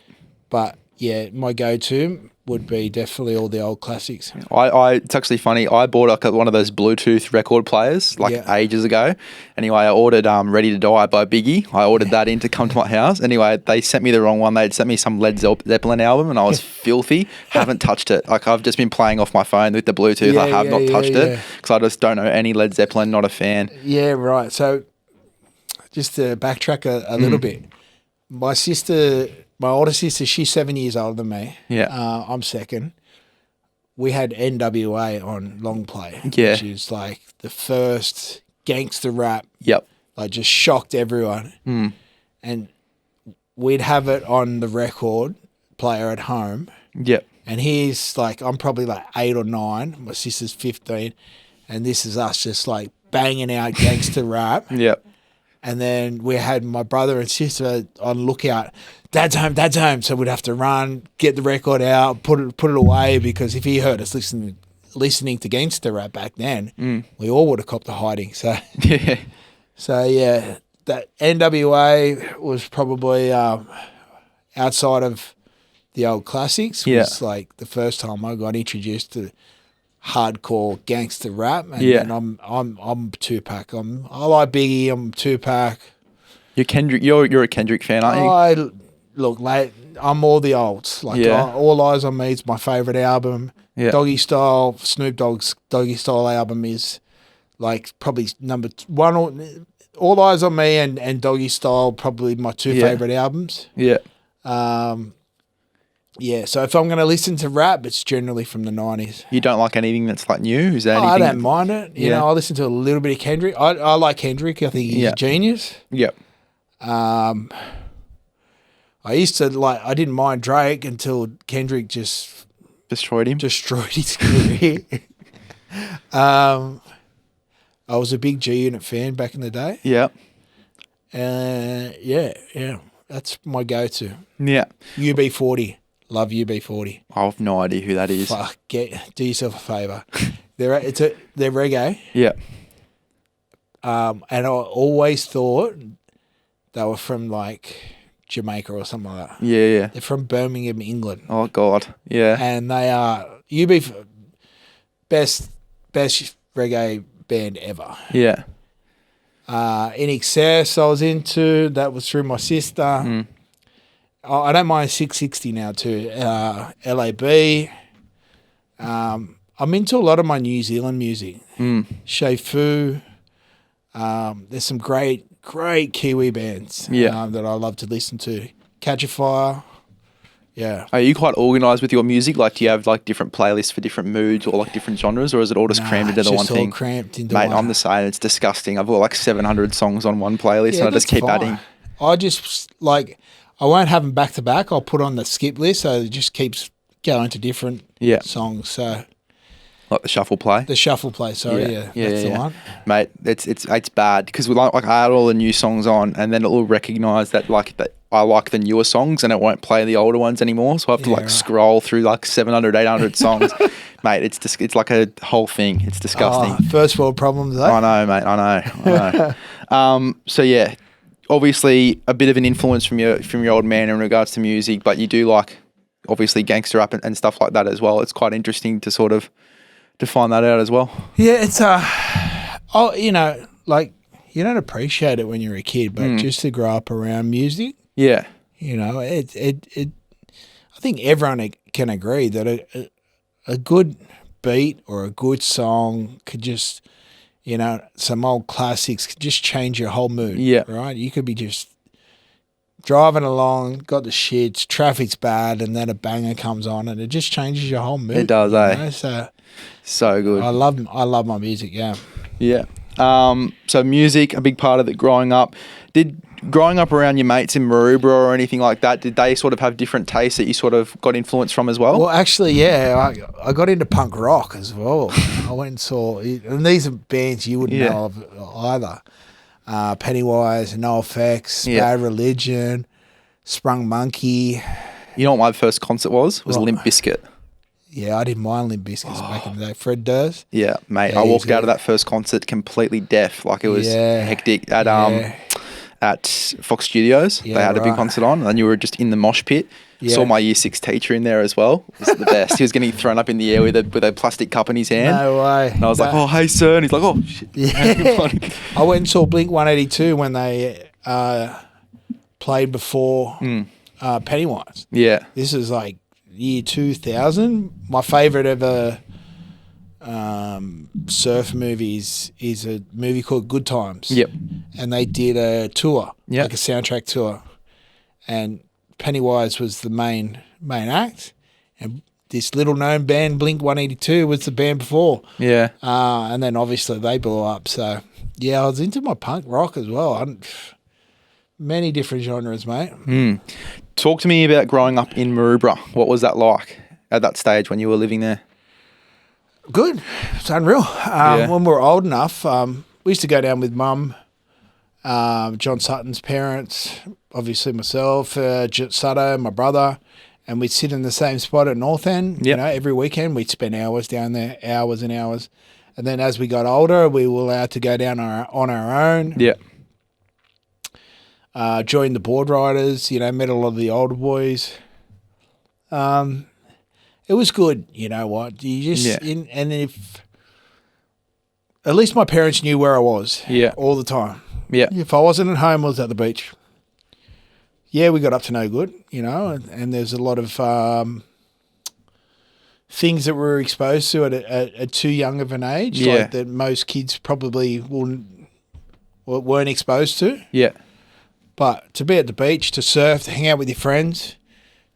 But yeah, my go-to would be definitely all the old classics. It's actually funny. I bought one of those Bluetooth record players ages ago. Anyway, I ordered "Ready to Die" by Biggie. I ordered that in to come to my house. Anyway, they sent me the wrong one. They'd sent me some Led Zeppelin album, and I was filthy. Haven't touched it. Like, I've just been playing off my phone with the Bluetooth. I have not touched it because I just don't know any Led Zeppelin. Not a fan. Yeah, right. So just to backtrack a little bit, my older sister, she's 7 years older than me. Yeah. I'm second. We had NWA on long play, which is like the first gangster rap. Yep. Like, just shocked everyone. And we'd have it on the record player at home. Yep. And he's like, I'm probably like 8 or 9. My sister's 15. And this is us just like banging out gangster rap. Yep. And then we had my brother and sister on lookout. Dad's home. So we'd have to run, get the record out, put it away, because if he heard us listening to gangster rap back then, we all would have copped a hiding. So yeah, that NWA was probably outside of the old classics. Was like the first time I got introduced to hardcore gangster rap, and I'm Tupac. I like Biggie. I'm Tupac. You're a Kendrick fan, aren't you? Look, mate, I'm all the olds. Like, All Eyes on Me is my favourite album. Yeah. Doggy Style, Snoop Dogg's Doggy Style album is like probably number one. All Eyes on Me and Doggy Style, probably my two favourite albums. Yeah. Yeah, so if I'm going to listen to rap, it's generally from the 90s. You don't like anything that's like new? Is there anything? I don't mind it. You know, I listen to a little bit of Kendrick. I like Kendrick. I think he's a genius. Yep. I used to I didn't mind Drake until Kendrick just destroyed his career. I was a big G Unit fan back in the day. Yeah. Yeah. That's my go-to. Yeah. UB40. Love UB40. I have no idea who that is. Fuck, do yourself a favour. They're reggae. Yeah. And I always thought they were from like Jamaica or something like that. Yeah. They're from Birmingham, England. Oh God. Yeah. And they are best reggae band ever. Yeah. In XIII I was into. That was through my sister. I don't mind 660 now too. LAB. I'm into a lot of my New Zealand music. Fu. There's some great Kiwi bands that I love to listen to. Catch a Fire. Yeah. Are you quite organised with your music? Like, do you have like different playlists for different moods or like different genres, or is it all just crammed into the one thing? Cramped into Mate, one. I'm the same. It's disgusting. I've got like 700 songs on one playlist, and I just keep adding. I just I won't have them back to back. I'll put on the skip list, so it just keeps going to different songs. So. Like the shuffle play? The shuffle play, sorry. Yeah, that's the one. Mate, it's bad because we like I add all the new songs on, and then it will recognise that I like the newer songs, and it won't play the older ones anymore. So I have to scroll through like 700, 800 songs. Mate, it's like a whole thing. It's disgusting. First world problems, though. I know, mate. I know. So yeah, obviously a bit of an influence from your old man in regards to music, but you do like obviously gangster rap and stuff like that as well. It's quite interesting to sort of to find that out as well. Yeah, it's you don't appreciate it when you're a kid, but just to grow up around music, yeah, you know, it I think everyone can agree that a good beat or a good song could just, you know, some old classics could just change your whole mood. Yeah, right. You could be just driving along, got the shits, traffic's bad, and then a banger comes on, and it just changes your whole mood. It does, you know? So good. I love my music. Yeah. Yeah. So music, a big part of it growing up. Did growing up around your mates in Maroubra or anything like that, did they sort of have different tastes that you sort of got influence from as well? Well, actually, yeah, I got into punk rock as well. I went and saw, and these are bands you wouldn't know of either. Pennywise, NoFX, Bad Religion, Sprung Monkey. You know what my first concert was? Was Limp Bizkit. Yeah, I didn't mind Limp Bizkit back in the day. Fred Durst. Yeah, mate. Yeah, I walked out of that first concert completely deaf. Like it was hectic at Fox Studios. They had a big concert on, and you were just in the mosh pit. Saw my year 6 teacher in there as well. It was the best. He was getting thrown up in the air with a plastic cup in his hand. No way. And I was like, "Oh, hey, sir," and he's like, "Oh, shit." Yeah. I went and saw Blink 182 when they played before Pennywise. Yeah. This is like year 2000. My favourite ever surf movies is a movie called Good Times. Yep. And they did a tour, like a soundtrack tour. And Pennywise was the main act. And this little known band, Blink 182, was the band before. Yeah. And then obviously they blew up. So, yeah, I was into my punk rock as well. Many different genres, mate. Talk to me about growing up in Maroubra. What was that like at that stage when you were living there? Good. It's unreal. When we were old enough, we used to go down with Mum, John Sutton's parents, obviously myself, Sutto, my brother, and we'd sit in the same spot at North End. You know, every weekend we'd spend hours down there, hours and hours. And then as we got older, we were allowed to go down on our own. Yeah. Joined the board riders, met a lot of the older boys. It was good, you know what? You just and if at least my parents knew where I was. All the time. Yeah. If I wasn't at home, I was at the beach. Yeah, we got up to no good, and there's a lot of things that we were exposed to at too young of an age, like that most kids probably weren't exposed to. Yeah. But to be at the beach, to surf, to hang out with your friends,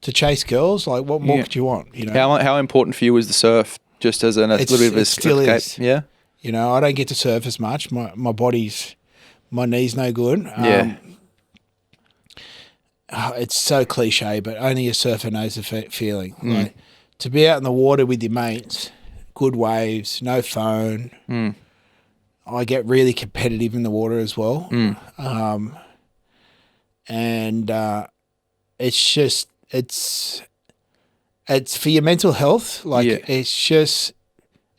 to chase girls, like what more could you want? How important for you was the surf? Just as a little bit of a still escape? Is. Yeah. I don't get to surf as much. My knees no good. It's so cliche, but only a surfer knows the feeling. Like to be out in the water with your mates, good waves, no phone. I get really competitive in the water as well. And it's for your mental health, it's just,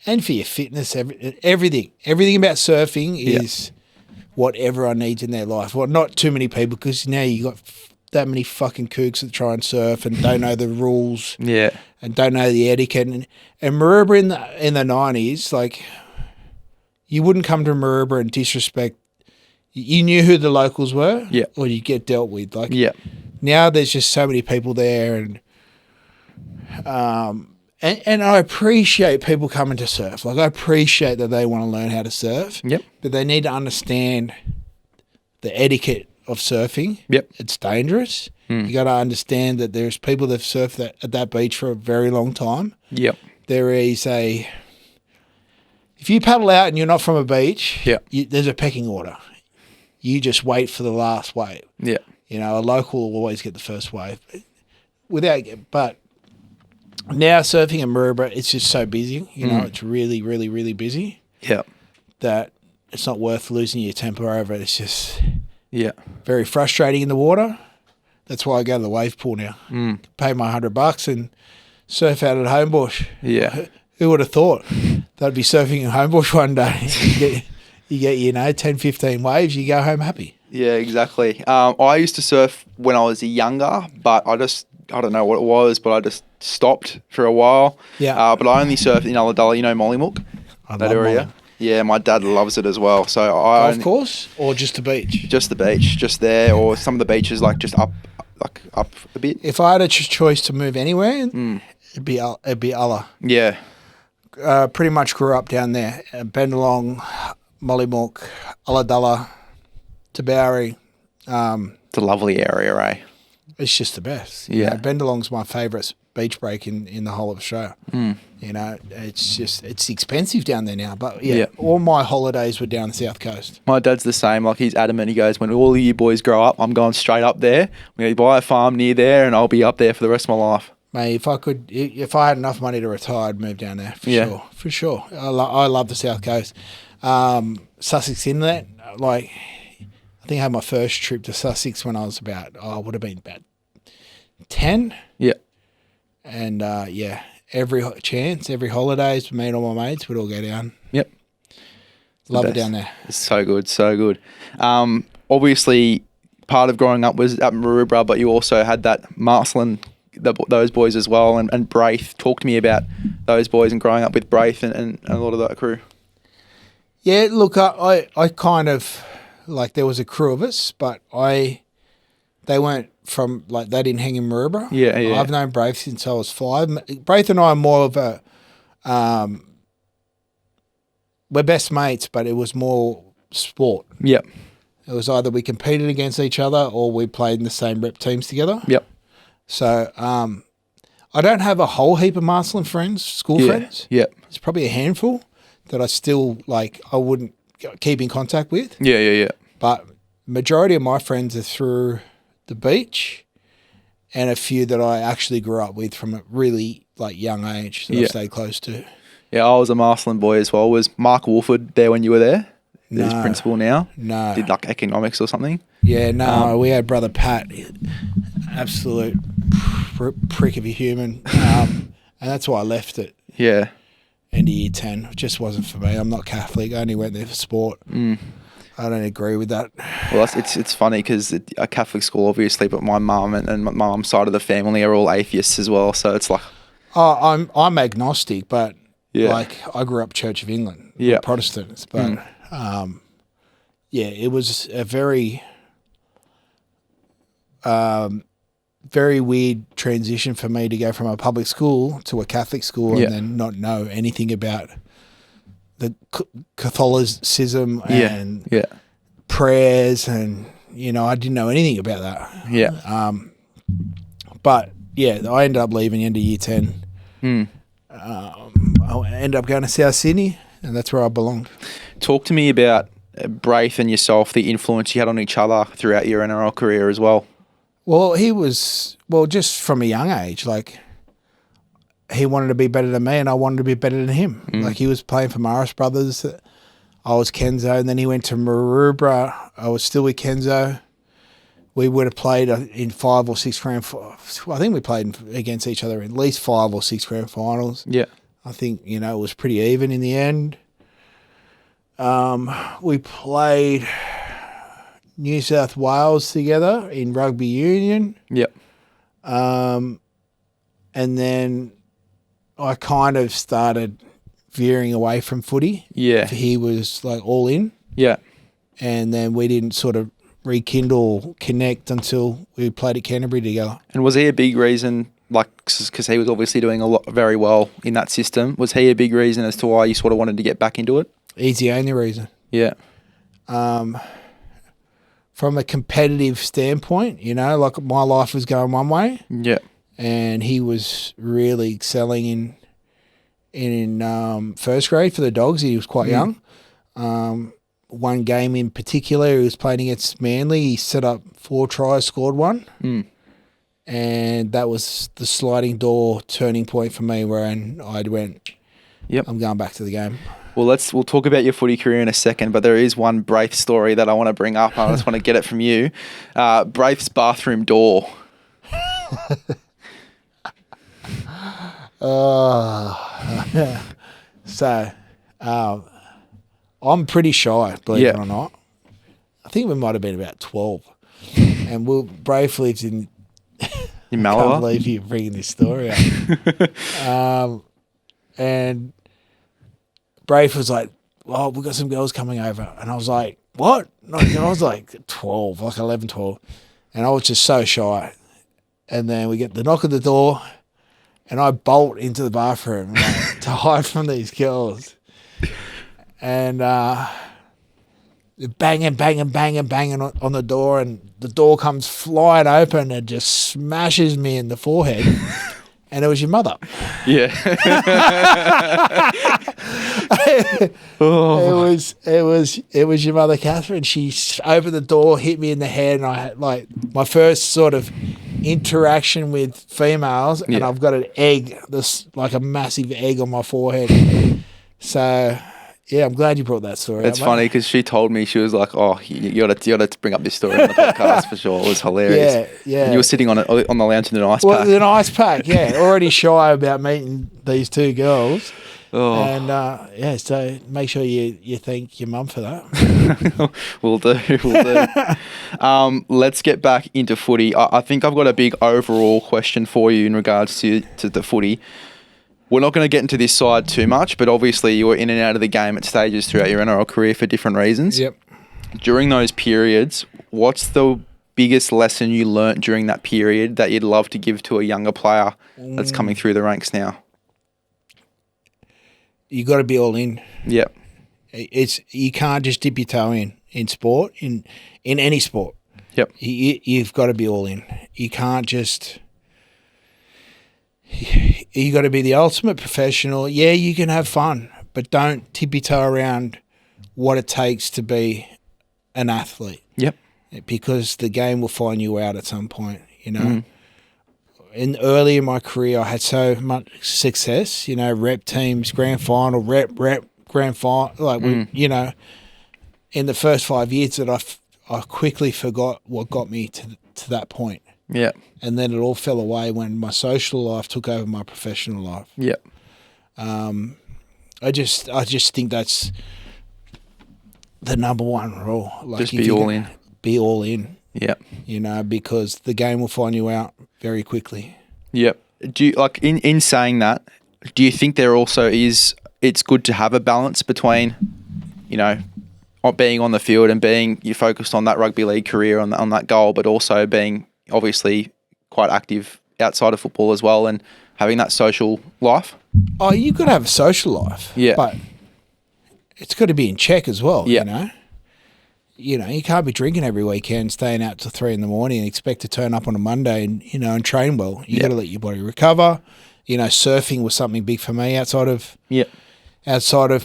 and for your fitness, everything about surfing is what everyone needs in their life. Well, not too many people, because now you got that many fucking kooks that try and surf and don't know the rules, and don't know the etiquette. And Maroubra in the 90s, like, you wouldn't come to Maroubra and disrespect. You knew who the locals were, or you get dealt with. Like, now there's just so many people there, and I appreciate people coming to surf. Like, I appreciate that they want to learn how to surf. But they need to understand the etiquette of surfing. It's dangerous. You got to understand that there's people that surf at that beach for a very long time. There is if you paddle out and you're not from a beach, there's a pecking order. You just wait for the last wave. A local will always get the first wave. But now surfing in Maroubra, it's just so busy. It's really, really, really busy. That it's not worth losing your temper over it. It's just very frustrating in the water. That's why I go to the wave pool now. Pay my $100 and surf out at Homebush. Who would have thought that'd be surfing in Homebush one day? You get 10, 15 waves, you go home happy. Yeah, exactly. I used to surf when I was younger, but I don't know what it was, but I just stopped for a while. But I only surfed in Ulladulla, Mollymook, that area. Molly. Yeah, my dad loves it as well. So golf course or just the beach? Just the beach, just there, or some of the beaches like just up a bit. If I had a choice to move anywhere, it'd be Ulla. Yeah. Pretty much grew up down there, Bendalong, Mollymook, Ulladulla, Tabourie. It's a lovely area, eh? it's just the best. You know, Bendalong's my favourite beach break in the whole of Australia. You know, it's expensive down there now. But all my holidays were down the South Coast. My dad's the same. Like, he's adamant. He goes, when all of you boys grow up, I'm going straight up there. I'm going to buy a farm near there, and I'll be up there for the rest of my life. Mate, if I had enough money to retire, I'd move down there for sure. I love the South Coast. Sussex Inlet, like, I think I had my first trip to Sussex when I was would have been about 10. Yeah. And every holidays, me and all my mates would all go down. Yep. Love it down there. It's so good, so good. Obviously, part of growing up was at Maroubra, but you also had that Marcellin, those boys as well, and Braith. Talk to me about those boys and growing up with Braith and a lot of that crew. Yeah, look, I kind of, like, there was a crew of us, but they weren't from, like, they didn't hang in Maroubra. Yeah. I've known Braith since I was 5. Braith and I are more of a, we're best mates, but it was more sport. Yep. It was either we competed against each other or we played in the same rep teams together. Yep. So I don't have a whole heap of Marcellin friends, school friends. Yep. It's probably a handful that I still, like, I wouldn't keep in contact with. Yeah. But majority of my friends are through the beach, and a few that I actually grew up with from a really, like, young age that I stayed close to. Yeah, I was a Marcellin boy as well. Was Mark Wolford there when you were there? He's principal now? No. Did, like, economics or something? Yeah, no. We had brother Pat, absolute prick of a human, and that's why I left it. Yeah. End of year 10. It just wasn't for me. I'm not Catholic. I only went there for sport. I don't agree with that. Well, it's funny because a Catholic school, obviously, but my mum and my mum's side of the family are all atheists as well. So it's like, I'm agnostic, but like, I grew up Church of England, Protestants, but it was a very very weird transition for me to go from a public school to a Catholic school and then not know anything about the Catholicism and prayers, and, you know, I didn't know anything about that. Yeah. But I ended up leaving end of year 10. I ended up going to South Sydney, and that's where I belonged. Talk to me about Braith and yourself, the influence you had on each other throughout your NRL career as well. Well, just from a young age, like, he wanted to be better than me and I wanted to be better than him. Like, he was playing for Morris Brothers. I was Kenzo, and then he went to Maroubra. I was still with Kenzo. We would have played in 5 or 6 grand. I think we played against each other in at least 5 or 6 grand finals. Yeah. I think, you know, it was pretty even in the end. We played New South Wales together in rugby union. Yep. And then I kind of started veering away from footy. Yeah. He was, like, all in. Yeah. And then we didn't sort of connect until we played at Canterbury together. And was he a big reason, like, because he was obviously doing very well in that system, was he a big reason as to why you sort of wanted to get back into it? He's the only reason. Yeah. From a competitive standpoint, you know, like, my life was going one way. Yeah. And he was really excelling in first grade for the Dogs. He was quite young. One game in particular, he was playing against Manly. He set up 4 tries, scored 1. And that was the sliding door turning point for me, where I went, I'm going back to the game. Well, we'll talk about your footy career in a second, but there is one Braith story that I want to bring up. I just want to get it from you. Braith's bathroom door. So, I'm pretty shy, believe it or not. I think we might have been about 12. And Braith lives in Malabar. I can't believe you're bringing this story up. And Braith was like, "Oh, we've got some girls coming over." And I was like, "What?" No, I was like 12, like 11, 12. And I was just so shy. And then we get the knock at the door, and I bolt into the bathroom, like, to hide from these girls. And banging on the door, and the door comes flying open and just smashes me in the forehead. And it was your mother. Yeah. It was your mother, Catherine. She opened the door, hit me in the head, and I had like my first sort of interaction with females, and I've got an egg, like a massive egg on my forehead. So, yeah, I'm glad you brought that story. It's funny because she told me, she was like, "Oh, you got to bring up this story on the podcast for sure." It was hilarious. Yeah. And you were sitting on the lounge in an ice pack. An ice pack, yeah. Already shy about meeting these two girls. Oh. And so make sure you thank your mum for that. We'll do. Let's get back into footy. I think I've got a big overall question for you in regards to the footy. We're not going to get into this side too much, but obviously you were in and out of the game at stages throughout your NRL career for different reasons. Yep. During those periods, what's the biggest lesson you learnt during that period that you'd love to give to a younger player that's coming through the ranks now? You got to be all in. Yep. You can't just dip your toe in sport, in any sport. Yep. You've got to be all in. You can't just. You got to be the ultimate professional. Yeah, you can have fun, but don't tip your toe around what it takes to be an athlete. Yep. Because the game will find you out at some point, you know. Early in my career, I had so much success, you know, rep teams, grand final, rep, grand final. Like, you know, in the first 5 years that I quickly forgot what got me to that point. Yeah. And then it all fell away when my social life took over my professional life. Yeah. I just think that's the number one rule. Like, just be all in. Be all in. Yeah. You know, because the game will find you out very quickly. Yep. Do you, like, in saying that, do you think there also is, it's good to have a balance between, you know, being on the field and being, you focused on that rugby league career, on that goal, but also being obviously quite active outside of football as well and having that social life? Oh, you could have a social life. Yeah. But it's got to be in check as well, yeah. You know? You know, you can't be drinking every weekend, staying out till 3 a.m. and expect to turn up on a Monday and, you know, and train well. You got to let your body recover. You know, surfing was something big for me outside of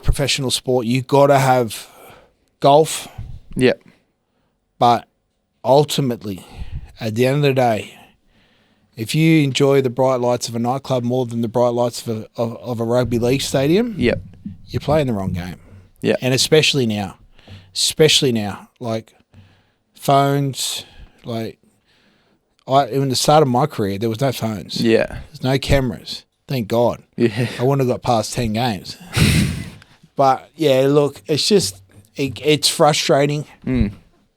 professional sport. You got to have golf. Yeah. But ultimately, at the end of the day, if you enjoy the bright lights of a nightclub more than the bright lights of a rugby league stadium, you're playing the wrong game. Yeah. And especially now, like phones, like in the start of my career, there was no phones. Yeah. There's no cameras. Thank God. Yeah. I wouldn't have got past 10 games. But yeah, look, it's just, it's frustrating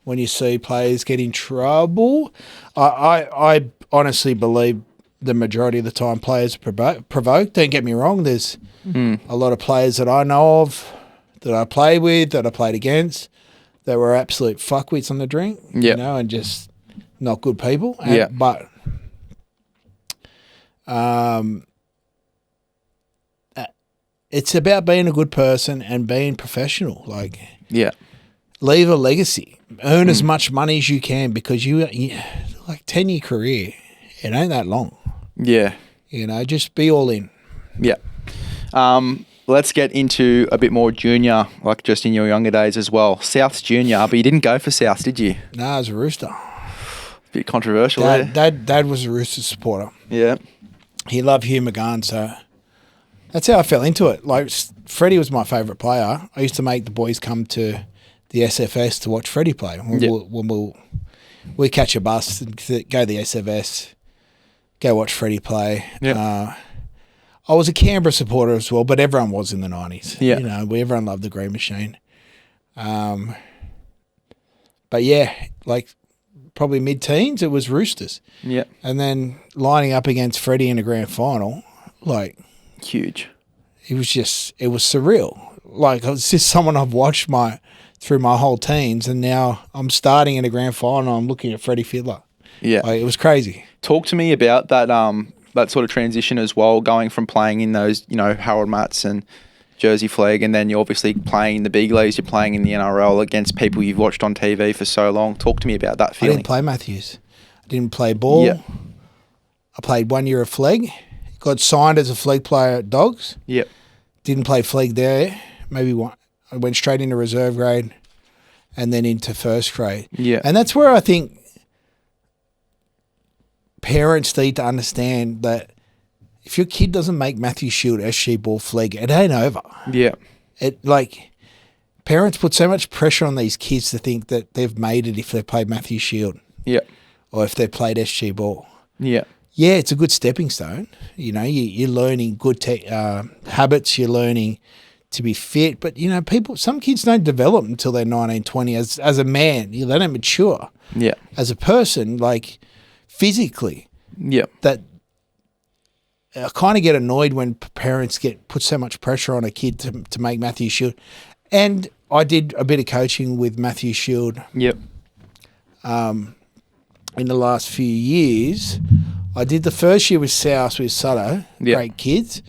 when you see players get in trouble. I honestly believe the majority of the time players are provoked. Don't get me wrong. There's a lot of players that I know of, that I play with, that I played against, that were absolute fuckwits on the drink, you know, and just not good people. But it's about being a good person and being professional. Like, leave a legacy. Earn as much money as you can, because you like 10-year career, it ain't that long. Yeah. You know, just be all in. Yeah. Let's get into a bit more junior, like just in your younger days as well. South's junior, but you didn't go for South, did you? No, I was a Rooster. Bit controversial Dad was a Rooster supporter. Yeah. He loved Hugh McGahn, so that's how I fell into it. Like, Freddie was my favourite player. I used to make the boys come to the SFS to watch Freddie play. When we'd catch a bus and go to the SFS, go watch Freddie play. I was a Canberra supporter as well, but everyone was in the 90s. Yeah. You know, everyone loved the Green Machine. But yeah, like probably mid-teens, it was Roosters. Yeah. And then lining up against Freddie in a grand final, like... huge. It was surreal. Like, it's just someone I've watched through my whole teens, and now I'm starting in a grand final, I'm looking at Freddie Fiddler. Yeah. Like, it was crazy. Talk to me about that that sort of transition as well, going from playing in those, you know, Harold Matts and, Jersey Flegg, and then you're obviously playing the big leagues, you're playing in the NRL against people you've watched on TV for so long. Talk to me about that feeling. I didn't play Matthews. I didn't play ball. Yep. I played 1 year of Flegg. Got signed as a Flegg player at Dogs. Yep. Didn't play Flegg there. Maybe one. I went straight into reserve grade and then into first grade. Yeah. And that's where I think parents need to understand that if your kid doesn't make Matthew Shield, SG Ball, Flegg, it ain't over. Yeah. Parents put so much pressure on these kids to think that they've made it if they played Matthew Shield. Yeah. Or if they played SG Ball. Yeah. Yeah, it's a good stepping stone. You know, you're learning good habits. You're learning to be fit. But, you know, some kids don't develop until they're 19, 20 as a man. They don't mature. Yeah. As a person, like physically. Yeah. That I kind of get annoyed when parents put so much pressure on a kid to make Matthew Shield. And I did a bit of coaching with Matthew Shield. Yep. In the last few years. I did the first year with South with Sutto, great kids.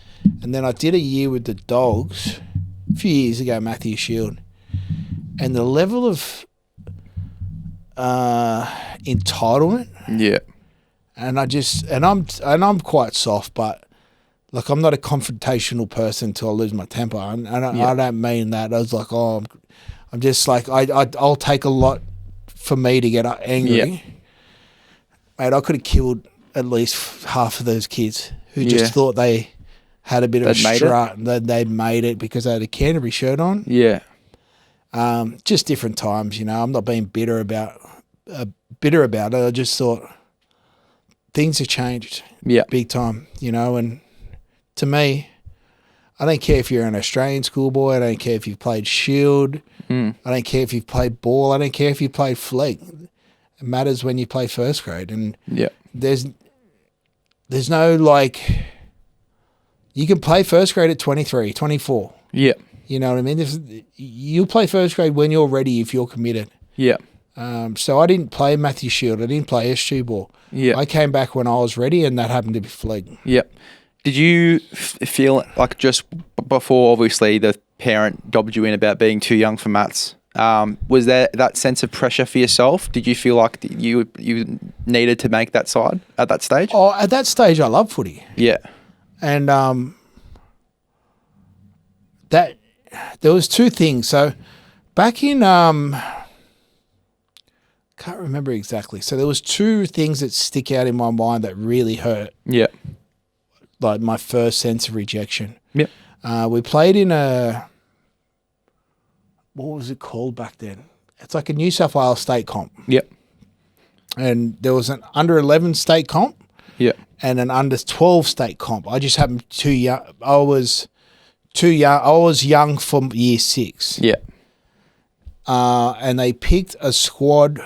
And then I did a year with the Dogs a few years ago, Matthew Shield. And the level of entitlement. Yeah. And I'm quite soft, but like I'm not a confrontational person until I lose my temper. I don't mean that. I was like, I'm just like I'll take a lot for me to get angry. Yeah. Mate, I could have killed at least half of those kids who just thought they had a bit of a strut and that they made it because they had a Canterbury shirt on. Yeah. Just different times, you know. I'm not being bitter about it. I just thought things have changed big time, you know. And to me, I don't care if you're an Australian schoolboy. I don't care if you've played Shield. I don't care if you've played ball. I don't care if you played Flegg. It matters when you play first grade. And there's no like, you can play first grade at 23, 24. Yeah. You know what I mean? You play first grade when you're ready if you're committed. Yeah. So I didn't play Matthew Shield. I didn't play SG Ball. Yeah. I came back when I was ready, and that happened to be Flegg. Yep. Did you feel like just before, obviously, the parent dobbed you in about being too young for maths? Was there that sense of pressure for yourself? Did you feel like you needed to make that side at that stage? Oh, at that stage, I loved footy. Yeah. And that there was two things. So back in can't remember exactly. So there was two things that stick out in my mind that really hurt. Yeah. Like my first sense of rejection. Yep. We played in what was it called back then? It's like a New South Wales state comp. Yep. And there was an under 11 state comp. Yeah. And an under 12 state comp. I just happened too young. I was too young. I was young for year 6. Yeah. And they picked a squad,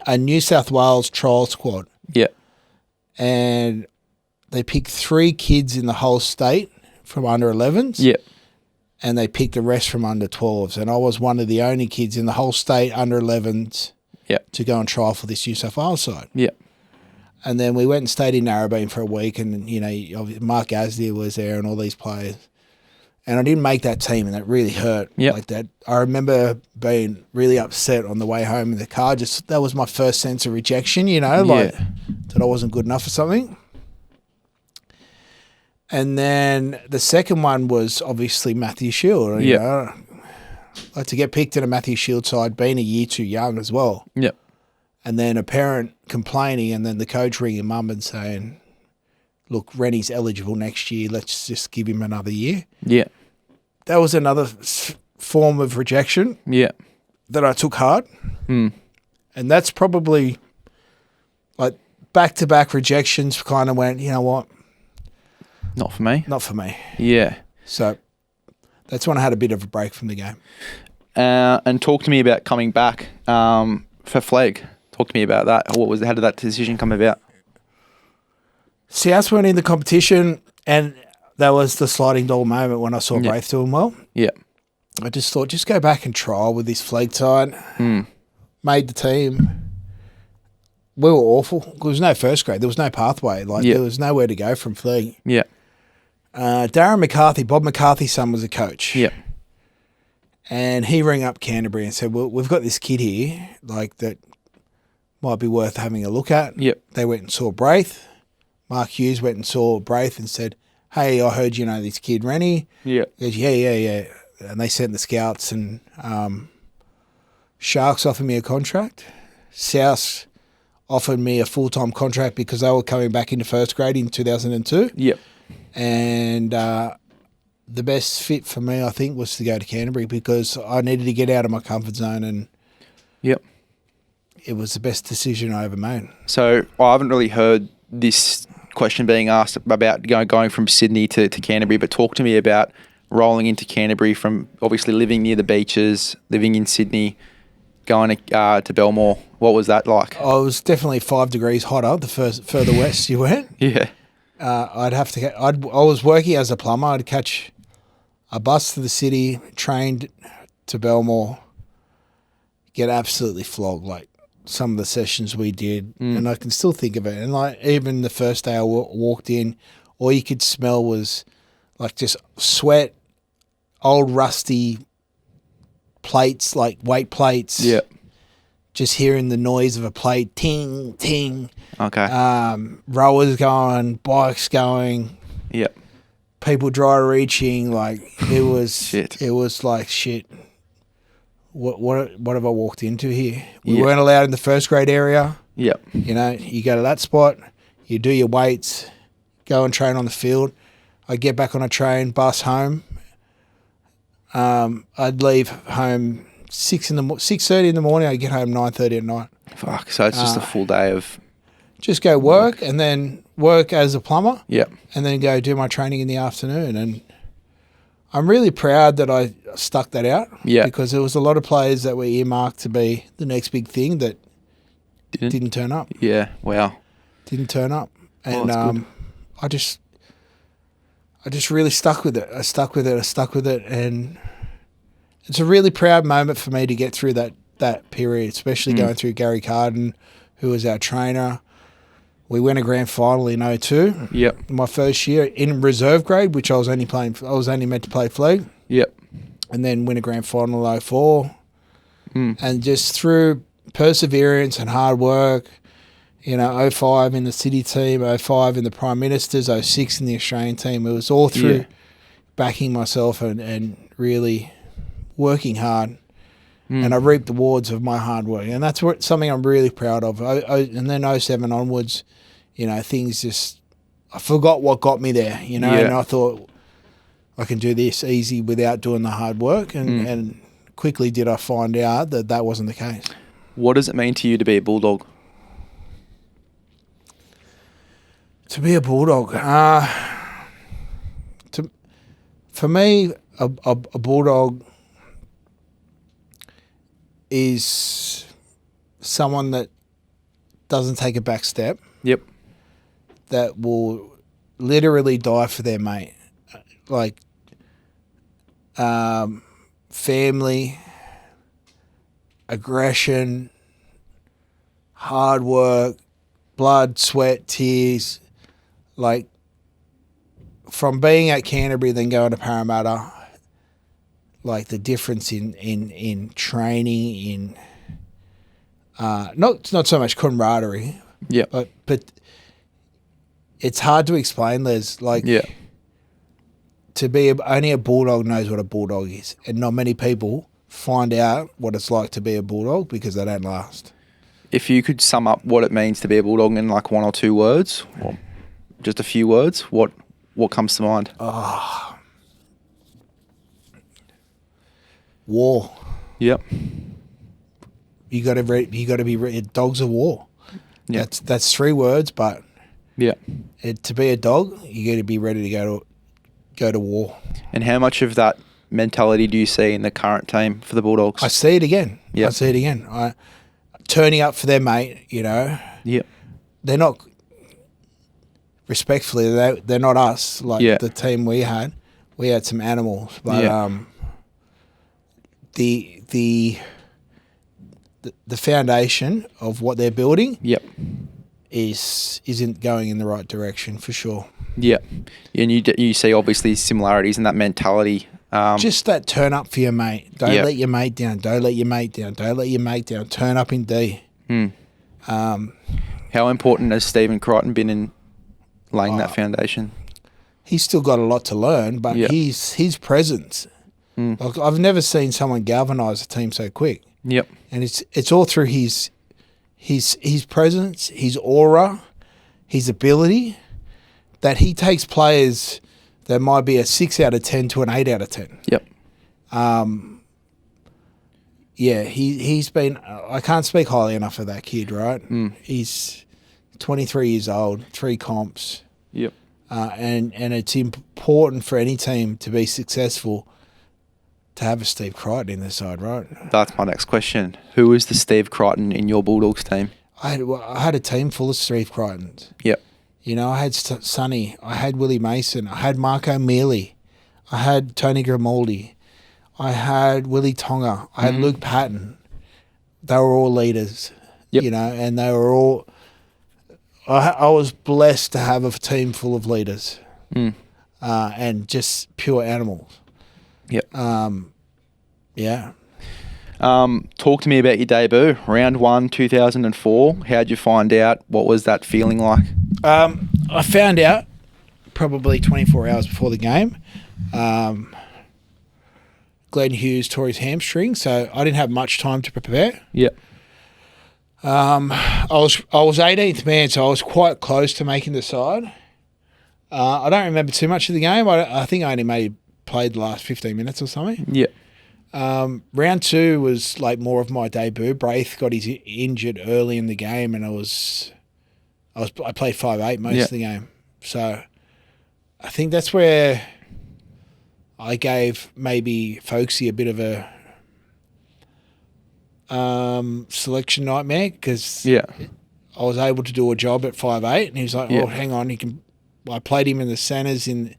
a New South Wales trial squad. Yeah. And they picked 3 kids in the whole state from under 11s. Yeah. And they picked the rest from under 12s. And I was one of the only kids in the whole state under 11s to go and trial for this New South Wales side. Yeah. And then we went and stayed in Narrabeen for a week, and, you know, Mark Asdeer was there and all these players. And I didn't make that team, and that really hurt. Yep. Like that. I remember being really upset on the way home in the car. Just that was my first sense of rejection, you know, like that I wasn't good enough for something. And then the second one was obviously Matthew Shield. You know, like to get picked in a Matthew Shield side, being a year too young as well. Yep. And then a parent complaining, and then the coach ringing mum and saying, look, Reni's eligible next year. Let's just give him another year. Yeah. That was another form of rejection. Yeah. That I took hard. And that's probably like back-to-back rejections kind of went, you know what? Not for me. Not for me. Yeah. So that's when I had a bit of a break from the game. And talk to me about coming back for Flegg. Talk to me about that. How did that decision come about? South went in the competition, and that was the sliding door moment when I saw Braith doing well. Yeah. I just thought, just go back and trial with this Flegg side. Made the team. We were awful. There was no first grade. There was no pathway. Like there was nowhere to go from Flegg. Yeah. Darren McCarthy, Bob McCarthy's son, was a coach. Yep. And he rang up Canterbury and said, well, we've got this kid here, like, that might be worth having a look at. Yep. They went and saw Braith. Mark Hughes went and saw Braith and said, hey, I heard you know this kid, Reni. Yeah. He goes, yeah. And they sent the scouts, and Sharks offered me a contract. South offered me a full-time contract because they were coming back into first grade in 2002. Yep. And the best fit for me, I think, was to go to Canterbury because I needed to get out of my comfort zone, and Yep. it was the best decision I ever made. So I haven't really heard this question being asked about going from Sydney to Canterbury, but talk to me about rolling into Canterbury from obviously living near the beaches, living in Sydney, going to Belmore. What was that like? I was definitely 5 degrees hotter the further west you went. Yeah. I was working as a plumber. I'd catch a bus to the city, trained to Belmore, get absolutely flogged, like some of the sessions we did, and I can still think of it. And like even the first day I walked in, all you could smell was like just sweat, old rusty plates, like weight plates. Yeah. Just hearing the noise of a plate, ting, ting. Okay. Rowers going, bikes going. Yep. People dry reaching, like it was Shit. It was like shit. What have I walked into here? We Yeah. weren't allowed in the first grade area. Yep. You know, you go to that spot, you do your weights, go and train on the field. I get back on a train, bus home. I'd leave home 6:30 in the morning. I'd get home 9:30 at night. Fuck. So it's just a full day of. Just go work and then work as a plumber. Yep. And then go do my training in the afternoon. And I'm really proud that I stuck that out. Yeah. Because there was a lot of players that were earmarked to be the next big thing that didn't turn up. Yeah. Wow. Didn't turn up. And that's good. I just really stuck with it. I stuck with it. And it's a really proud moment for me to get through that period, especially going through Gary Carden, who was our trainer. We went a grand final in 2002. Yep. My first year in reserve grade, which I was only meant to play Flegg. Yep. And then win a grand final in 2004. And just through perseverance and hard work, 2005 in the city team, 2005 in the Prime Ministers, 2006 in the Australian team. It was all through backing myself and really working hard. And I reaped the rewards of my hard work. And that's something I'm really proud of. And then 2007 onwards, things just, I forgot what got me there, and I thought I can do this easy without doing the hard work. And quickly did I find out that wasn't the case. What does it mean to you to be a Bulldog? To be a Bulldog, for me, a Bulldog is someone that doesn't take a back step. Yep. That will literally die for their mate. Like family, aggression, hard work, blood, sweat, tears. Like from being at Canterbury then going to Parramatta, like the difference in training, in not so much camaraderie, but it's hard to explain, Les. Like, to be only a Bulldog knows what a Bulldog is, and not many people find out what it's like to be a Bulldog because they don't last. If you could sum up what it means to be a Bulldog in like one or two words, or just a few words, what comes to mind? War. Yep. You got to be dogs of war. Yeah. That's 3 words, but to be a dog, you got to be ready to go to war. And how much of that mentality do you see in the current team for the Bulldogs? I see it again. Yep. I see it again. Turning up for their mate. Yep. They're not. Respectfully, they're not us. Like the team we had some animals, but the foundation of what they're building isn't going in the right direction for sure. Yeah. And you see obviously similarities in that mentality. Just that turn up for your mate. Don't Yeah. let your mate down. Don't let your mate down. Don't let your mate down. Turn up in D. How important has Stephen Crichton been in laying that foundation? He's still got a lot to learn, but Yeah. his presence. Like, I've never seen someone galvanise a team so quick. Yep. And it's all through his presence, his aura, his ability, that he takes players that might be a 6 out of 10 to an 8 out of 10. Yep. Yeah, he's been. I can't speak highly enough of that kid. Right, he's 23 years old, 3 comps. Yep. And it's important for any team to be successful to have a Steve Crichton in their side, right? That's my next question. Who is the Steve Crichton in your Bulldogs team? I had a team full of Steve Crichtons. Yep. You know, I had Sonny, I had Willie Mason, I had Marco Mealy, I had Tony Grimaldi, I had Willie Tonga, I had Luke Patton. They were all leaders, Yep. you know, and they were all. I was blessed to have a team full of leaders, and just pure animals. Yep. Yeah. Talk to me about your debut, round 1, 2004. How'd you find out? What was that feeling like? I found out probably 24 hours before the game. Glenn Hughes tore his hamstring, so I didn't have much time to prepare. Yep. I was 18th man, so I was quite close to making the side. I don't remember too much of the game. I think I only played the last 15 minutes or something. Yep. Round 2 was like more of my debut. Braith got his injured early in the game, and I played 5'8" most of the game. So I think that's where I gave maybe Folksy a bit of a selection nightmare, because I was able to do a job at 5'8", and he was like, "Oh, hang on, I played him in the centres in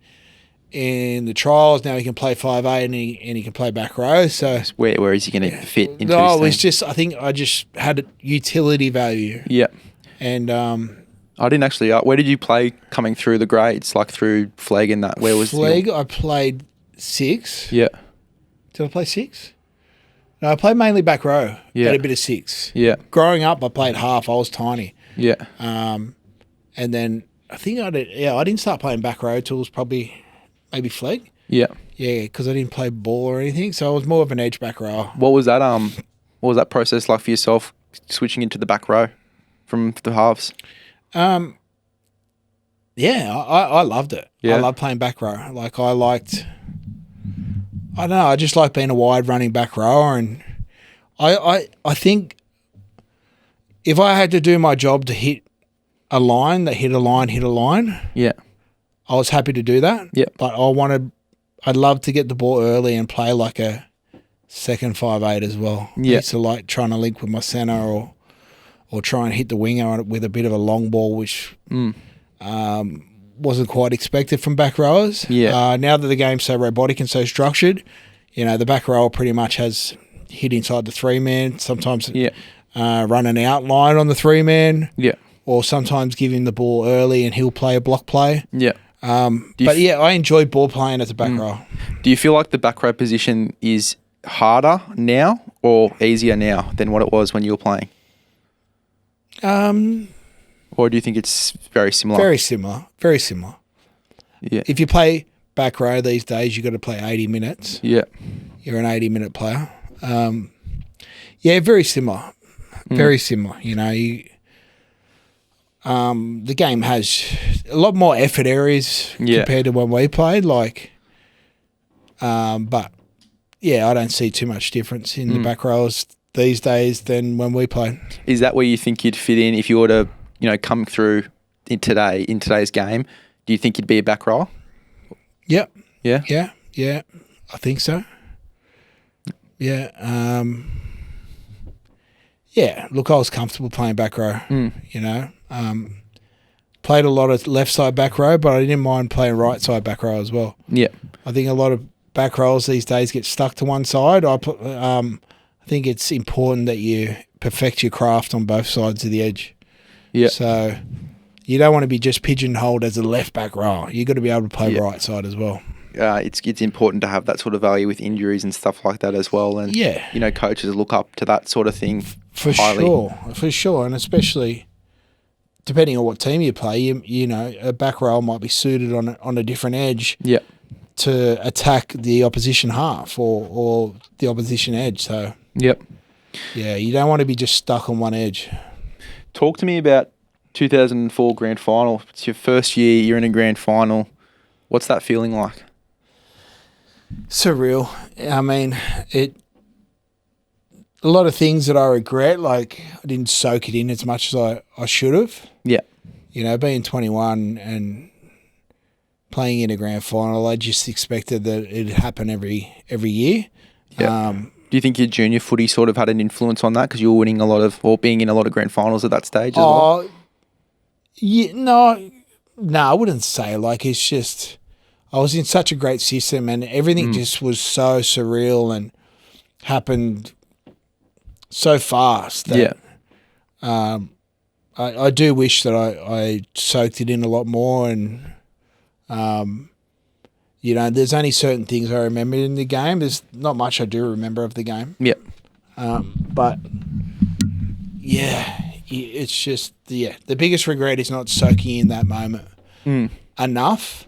the trials. Now he can play 5'8", and he can play back row." So where is he going to fit into? No, his it's just, I think I just had a utility value. Yeah. And I didn't actually. Where did you play coming through the grades, like through Flegg and that? Where was Flegg? I played 6. Yeah. Did I play 6? No, I played mainly back row. Yeah. Had a bit of 6. Yeah. Growing up, I played half. I was tiny. Yeah. And then I think I didn't start playing back row till it was probably maybe Flegg. Yeah. Yeah, because I didn't play ball or anything, so I was more of an edge back row. What was that? What was that process like for yourself, switching into the back row from the halves? Yeah, I loved it. Yeah. I loved playing back row. Like, I don't know, I just like being a wide running back rower, and I think if I had to do my job to hit a line that hit a line, Yeah. I was happy to do that. Yeah. But I'd love to get the ball early and play like a second 5'8" as well. Yeah. I used to like trying to link with my centre or try and hit the winger with a bit of a long ball, which wasn't quite expected from back rowers. Yeah. Now that the game's so robotic and so structured, you know, the back rower pretty much has hit inside the 3-man, sometimes run an outline on the 3-man. Yeah. Or sometimes give him the ball early and he'll play a block play. Yeah. I enjoy ball playing as a back row. Do you feel like the back row position is harder now or easier now than what it was when you were playing? Or do you think it's very similar? Very similar. Very similar. Yeah. If you play back row these days, you've got to play 80 minutes. Yeah. You're an 80-minute player. Very similar. Very similar. You know, the game has a lot more effort areas compared to when we played. Like, but I don't see too much difference in the back rows these days than when we played. Is that where you think you'd fit in if you were to, come through in today's game? Do you think you'd be a back rower? Yep. Yeah. Yeah. I think so. Yeah. Look, I was comfortable playing back row. You know. Played a lot of left side back row, but I didn't mind playing right side back row as well. Yeah. I think a lot of back rows these days get stuck to one side. I think it's important that you perfect your craft on both sides of the edge. Yeah. So You don't want to be just pigeonholed as a left back rower. You got to be able to play right side as well. It's important to have that sort of value with injuries and stuff like that as well. And coaches look up to that sort of thing for sure, and especially depending on what team you play, you know, a back row might be suited on a different edge. To attack the opposition half or the opposition edge. So yeah, you don't want to be just stuck on one edge. Talk to me about 2004 grand final. It's your first year. You're in a grand final. What's that feeling like? Surreal. I mean, a lot of things that I regret, like I didn't soak it in as much as I should have. Yeah. You know, being 21 and playing in a grand final, I just expected that it'd happen every year. Yeah. Do you think your junior footy sort of had an influence on that because you were winning being in a lot of grand finals at that stage as well? Yeah, no, I wouldn't say. Like, it's just I was in such a great system and everything just was so surreal and happened so fast. That, I do wish that I soaked it in a lot more and. You know, there's only certain things I remember in the game. There's not much I do remember of the game. Yep. But yeah, it's just the biggest regret is not soaking in that moment enough.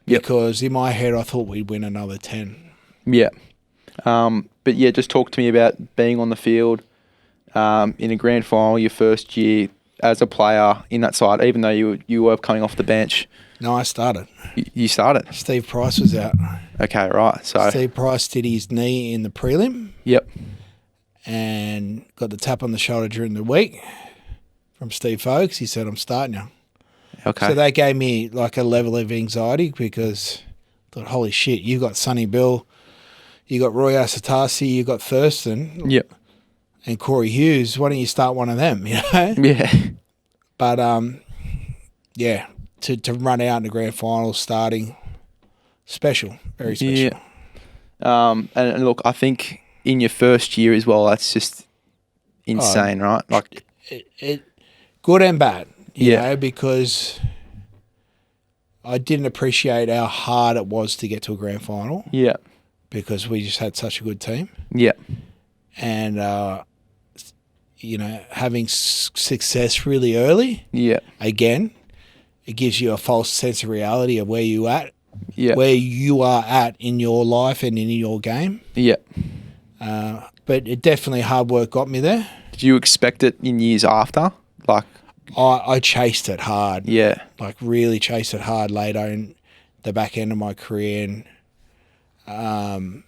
Because in my head I thought we'd win another 10. Yeah. But yeah, just talk to me about being on the field in a grand final your first year as a player in that side, even though you were coming off the bench. No, I started. You started? Steve Price was out. Okay, right. So Steve Price did his knee in the prelim. Yep. And got the tap on the shoulder during the week from Steve Folkes. He said, I'm starting now. Okay. So that gave me like a level of anxiety because I thought, holy shit, you got Sonny Bill, you got Roy Asatasi, you got Thurston. Yep. And Corey Hughes. Why don't you start one of them, you know? Yeah. But, yeah. To run out in the grand final starting, special, very special. Yeah. And look, I think in your first year as well, that's just insane, right? Like it good and bad, you know, because I didn't appreciate how hard it was to get to a grand final. Yeah. Because we just had such a good team. Yeah. And, you know, having success really early. Yeah. Again. It gives you a false sense of reality of where you are at in your life and in your game. Yeah. But it definitely hard work got me there. Did you expect it in years after? Like, I chased it hard. Yeah. Like really chased it hard later in the back end of my career, and I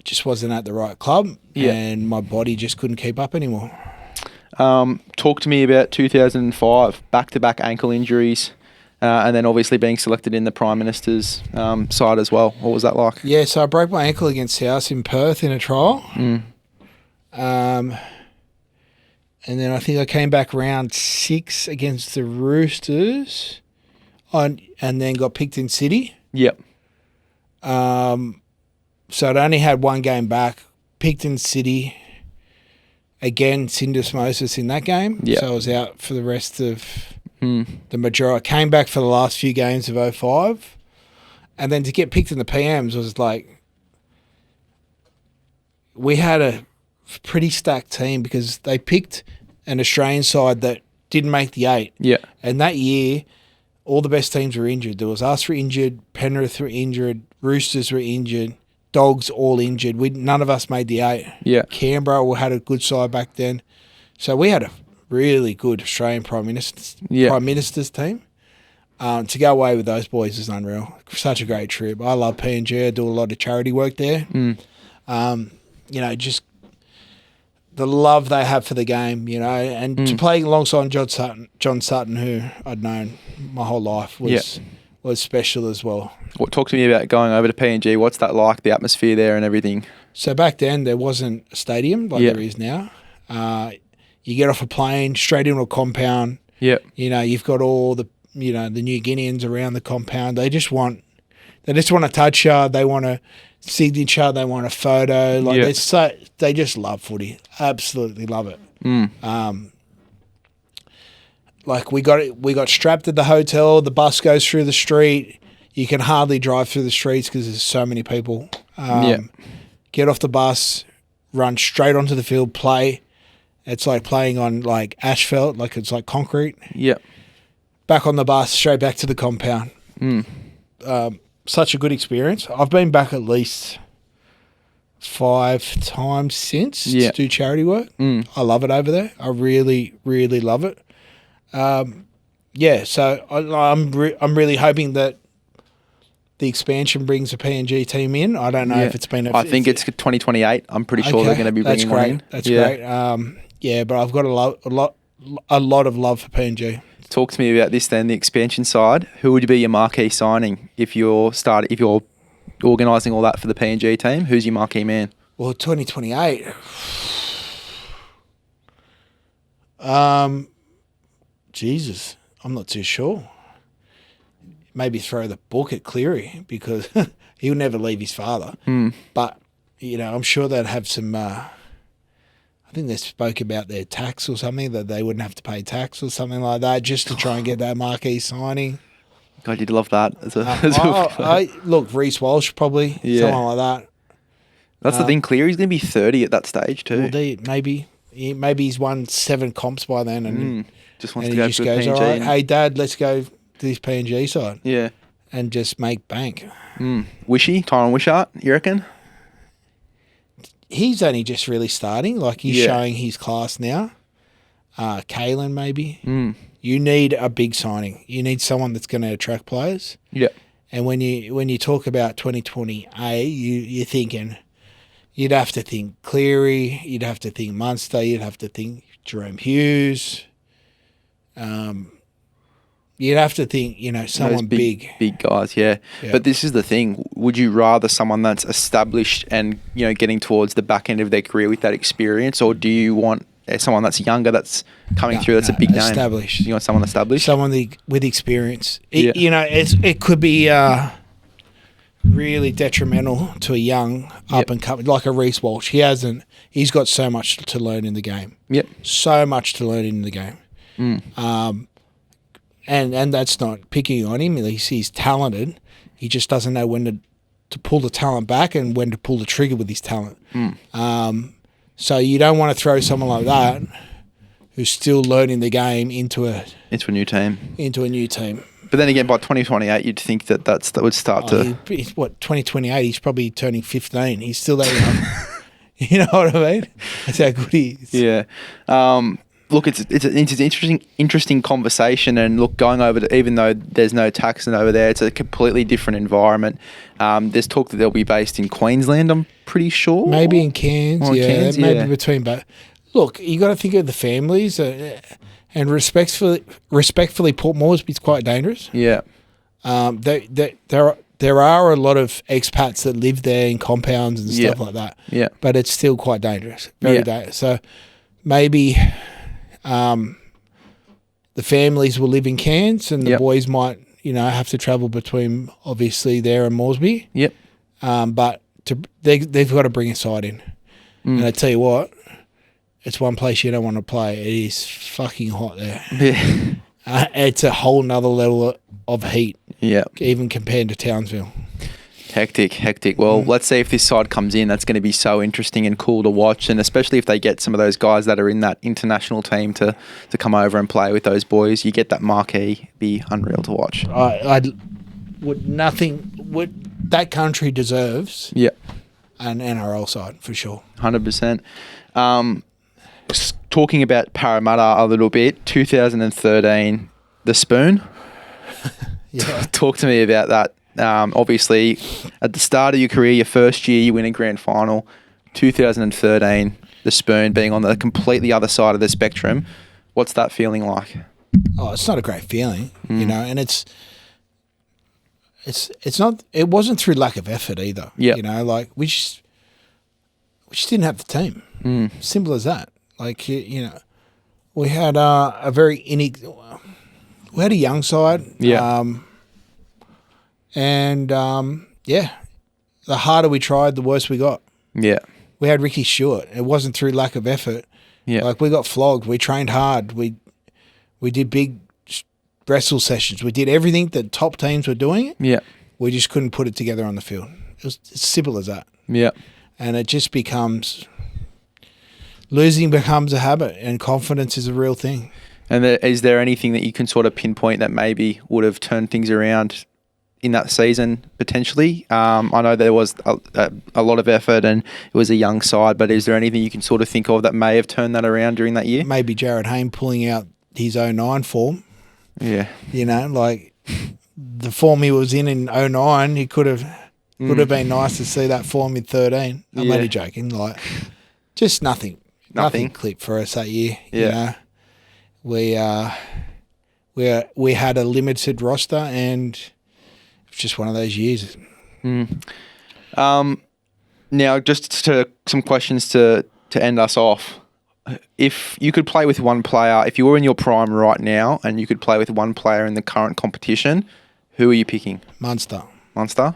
just wasn't at the right club, and my body just couldn't keep up anymore. Talk to me about 2005, back-to-back ankle injuries, and then obviously being selected in the Prime Minister's side as well. What was that like? Yeah, so I broke my ankle against South in Perth in a trial. And then I think I came back round 6 against the Roosters and then got picked in City. Yep. So I'd only had one game back, picked in City. Again, syndesmosis in that game. Yep. So I was out for the rest of the majority. I came back for the last few games of 2005. And then to get picked in the PMs was like, we had a pretty stacked team because they picked an Australian side that didn't make the 8. Yeah. And that year, all the best teams were injured. There was us were injured, Penrith were injured, Roosters were injured, Dogs all injured. None of us made the 8. Yeah. Canberra had a good side back then. So we had a really good Australian Prime Minister's team. To go away with those boys is unreal. Such a great trip. I love PNG. I do a lot of charity work there. You know, just the love they have for the game, you know, and to play alongside John Sutton, who I'd known my whole life, was special as well. Talk to me about going over to PNG. What's that like, the atmosphere there and everything? So back then there wasn't a stadium like there is now. You get off a plane, straight into a compound. Yeah. You know, you've got all the, you know, the New Guineans around the compound. They just want to touch you. They want a signature. They want a photo. Like they just love footy. Absolutely love it. like we got strapped at the hotel. The bus goes through the street. You can hardly drive through the streets because there's so many people. Get off the bus, run straight onto the field, play. It's like playing on like asphalt, like it's like concrete. Yeah. Back on the bus, straight back to the compound. Such a good experience. I've been back at least 5 times since to do charity work. I love it over there. I really, really love it. So I'm really hoping that the expansion brings a PNG team in. I don't know if it's been. I think it's 2028. I'm pretty sure they're going to be bringing one in. That's great. But I've got a lot of love for PNG. Talk to me about this then. The expansion side. Who would be your marquee signing if you're organising all that for the PNG team? Who's your marquee man? Well, 2028. Jesus, I'm not too sure. Maybe throw the book at Cleary because he'll never leave his father. But, I'm sure they'd have some... I think they spoke about their tax or something, that they wouldn't have to pay tax or something like that just to try and get that marquee signing. God, you'd love that. Look, Reece Walsh probably, someone like that. That's the thing, Cleary's going to be 30 at that stage too. Well, maybe he's won 7 comps by then and just wants to go to goes, PNG. all right, hey, Dad, let's go to this PNG side. Yeah. And just make bank. Wishy, Tyron Wishart, you reckon? He's only just really starting. Like, he's showing his class now. Kalen, maybe. You need a big signing. You need someone that's going to attract players. Yeah. And when you talk about 2020A, you're thinking, you'd have to think Cleary, you'd have to think Munster, you'd have to think Jerome Hughes. You'd have to think, someone big. Big guys, yeah. But this is the thing. Would you rather someone that's established and, getting towards the back end of their career with that experience, or do you want someone that's younger that's coming through that's a big name? Established. You want someone established? Someone with experience. It could be really detrimental to a young up-and-coming, like a Reece Walsh. He's got so much to learn in the game. Yep. So much to learn in the game. And that's not picking on him. He's talented. He just doesn't know when to pull the talent back and when to pull the trigger with his talent. So you don't want to throw someone like that who's still learning the game into a new team. But then again, by 2028, you'd think that would start to... He's 2028? He's probably turning 15. He's still that young. You know what I mean? That's how good he is. Yeah. Look, it's an interesting conversation, and look, going over to, even though there's no taxing over there, it's a completely different environment. There's talk that they'll be based in Queensland, I'm pretty sure. Maybe in Cairns, maybe between. But look, you got to think of the families, and respectfully, Port Moresby's quite dangerous. Yeah. There are a lot of expats that live there in compounds and stuff like that. Yeah. But it's still quite dangerous, very dangerous. So maybe. The families will live in Cairns and the boys might, have to travel between, obviously, there and Moresby. Yep. But they've got to bring a side in. And I tell you what, it's one place you don't want to play. It is fucking hot there. Yeah. It's a whole nother level of heat. Yeah. Even compared to Townsville. Hectic. Well, let's see if this side comes in. That's going to be so interesting and cool to watch, and especially if they get some of those guys that are in that international team to come over and play with those boys. You get that marquee, be unreal to watch. That country deserves an NRL side for sure. 100%. Talking about Parramatta a little bit, 2013, the Spoon. Talk to me about that. Obviously, at the start of your career, your first year, you win a grand final. 2013, the Spoon being on the completely other side of the spectrum. What's that feeling like? Oh, it's not a great feeling, and it's not. It wasn't through lack of effort either. Yeah, we just didn't have the team. Simple as that. We had a very we had a young side. Yeah. The harder we tried, the worse we got. Yeah. We had Ricky Stewart. It wasn't through lack of effort. Yeah. We got flogged. We trained hard. We We did big wrestle sessions. We did everything that top teams were doing. Yeah. We just couldn't put it together on the field. It was as simple as that. Yeah. And it just becomes losing becomes a habit, and confidence is a real thing. And is there anything that you can sort of pinpoint that maybe would have turned things around in that season potentially? I know there was a lot of effort and it was a young side, but is there anything you can sort of think of that may have turned that around during that year? Maybe Jared Hayne pulling out his 09 form. Yeah. You know, like the form he was in 09, he would have been nice to see that form in 13. I'm only joking. Like, just nothing clicked for us that year. Yeah. You know, we had a limited roster, and it's just one of those years. Now, just to some questions to end us off. If you could play with one player, if you were in your prime right now and you could play with one player in the current competition, who are you picking? Munster. Munster?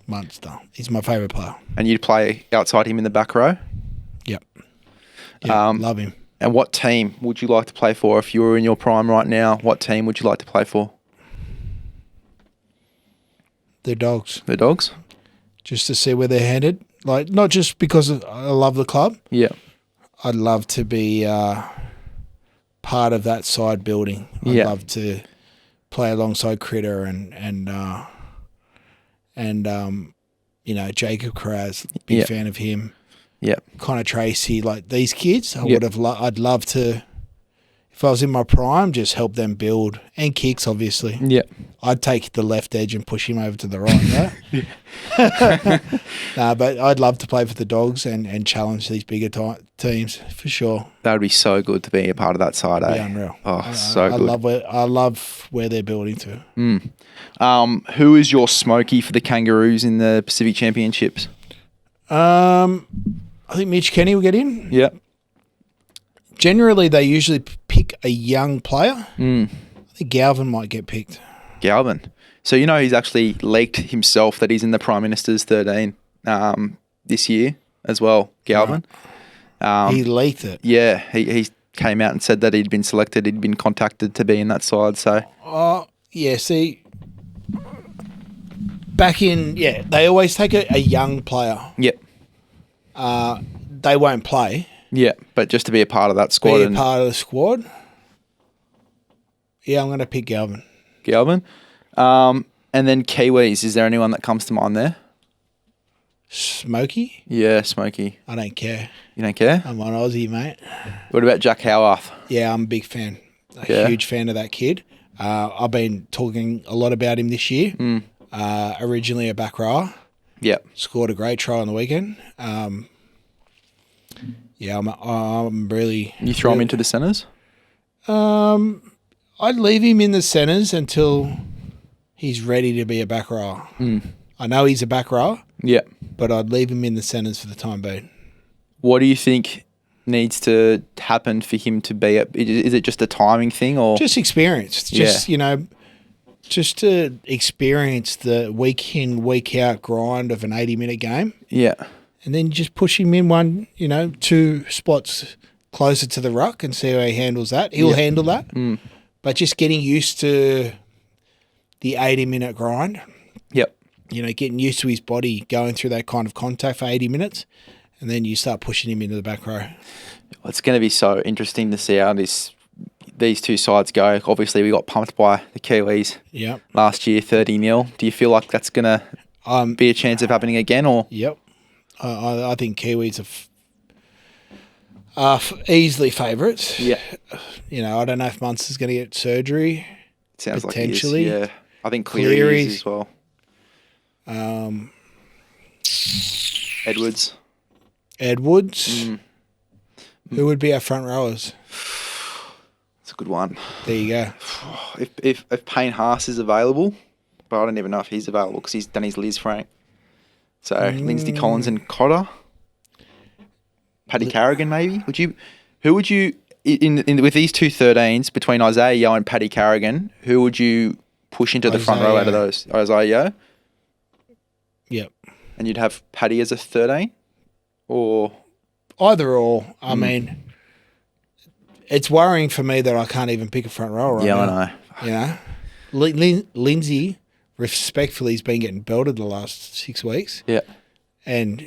Munster. He's my favourite player. And you'd play outside him in the back row? Yep. Love him. And what team would you like to play for if you were in your prime right now? What team would you like to play for? The Dogs. The Dogs? Just to see where they're headed. Like, not just because I love the club. Yeah. I'd love to be part of that side building. I'd love to play alongside Critter and you know, Jacob Carraz, big fan of him. Yeah. Connor Tracy, like these kids, I'd love to, if I was in my prime, just help them build, and Kicks, obviously. Yeah. I'd take the left edge and push him over to the right, right? But I'd love to play for the Dogs and challenge these bigger teams for sure. That would be so good to be a part of that side, eh? Yeah, unreal. Oh, so good. I love where they're building to. Who is your smoky for the Kangaroos in the Pacific Championships? I think Mitch Kenny will get in. Yeah. Generally, they usually pick a young player. I think Galvin might get picked. Galvin. So, you know, he's actually leaked himself that he's in the Prime Minister's 13 this year as well, Galvin. Right. He leaked it. Yeah, he came out and said that he'd been selected, he'd been contacted to be in that side. So, yeah, see, back in, they always take a young player. Yep. They won't play. Yeah, but just to be a part of that squad. Be a part of the squad. Yeah, I'm going to pick Galvin. Galvin. And then Kiwis, is there anyone that comes to mind there? Smokey? Yeah, Smokey. I don't care. You don't care? I'm an Aussie, mate. What about Jack Howarth? Yeah, I'm a big fan. Huge fan of that kid. I've been talking a lot about him this year. Originally a back rower. Yep. Scored a great try on the weekend. Yeah, I'm really... You throw him into the centres? I'd leave him in the centres until he's ready to be a back rower. I know he's a back rower. Yeah. But I'd leave him in the centres for the time being. What do you think needs to happen for him to be... Is it just a timing thing or... Just experience. Just, you know, just to experience the week in, week out grind of an 80-minute game. Yeah. And then just push him in 2 spots closer to the ruck and see how he handles that. He'll handle that. But just getting used to the 80-minute grind. Yep. You know, getting used to his body going through that kind of contact for 80 minutes. And then you start pushing him into the back row. It's going to be so interesting to see how these two sides go. Obviously, we got pumped by the Kiwis last year, 30-0. Do you feel like that's going to be a chance of happening again? Or Yep. I think Kiwis are easily favourites. Yeah. You know, I don't know if Munster's going to get surgery. It sounds potentially. Like he is, yeah. I think Cleary is as well. Edwards. Who would be our front rowers? It's a good one. There you go. If Payne Haas is available, but I don't even know if he's available because he's done his Liz Frank. So Lindsay Collins and Cotter, Paddy Carrigan maybe. Who would you in with these two 13s between Isaiah Yeo and Paddy Carrigan? Who would you push into the front row out of those? Isaiah Yeo. Yep. And you'd have Paddy as a 13, or either or. I mean, it's worrying for me that I can't even pick a front rower right now. I know. You know, Lindsay, respectfully, has been getting belted the last 6 weeks. Yeah. And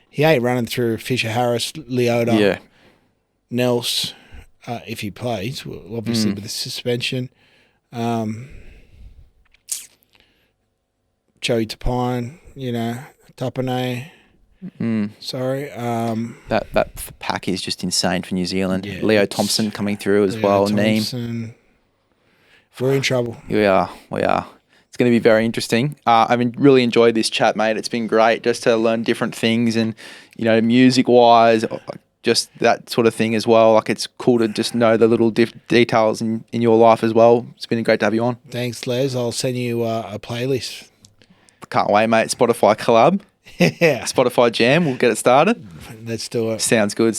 he ain't running through Fisher Harris, Leota, Nels, if he plays, obviously with the suspension. Joey Tapine, Tapane. Sorry. That pack is just insane for New Zealand. Yeah, Leo Thompson coming through as well. Neem. We're in trouble. We are. It's going to be very interesting. I've really enjoyed this chat, mate. It's been great just to learn different things and, music-wise, just that sort of thing as well. Like, it's cool to just know the little details in your life as well. It's been great to have you on. Thanks, Les. I'll send you a playlist. Can't wait, mate. Spotify collab. Yeah. Spotify jam. We'll get it started. Let's do it. Sounds good.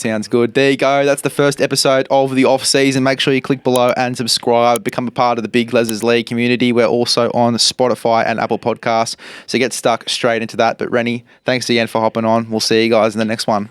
There you go. That's the first episode of the off season. Make sure you click below and subscribe. Become a part of the big LEZ'S League community. We're also on Spotify and Apple Podcasts. So get stuck straight into that. But Reni, thanks again for hopping on. We'll see you guys in the next one.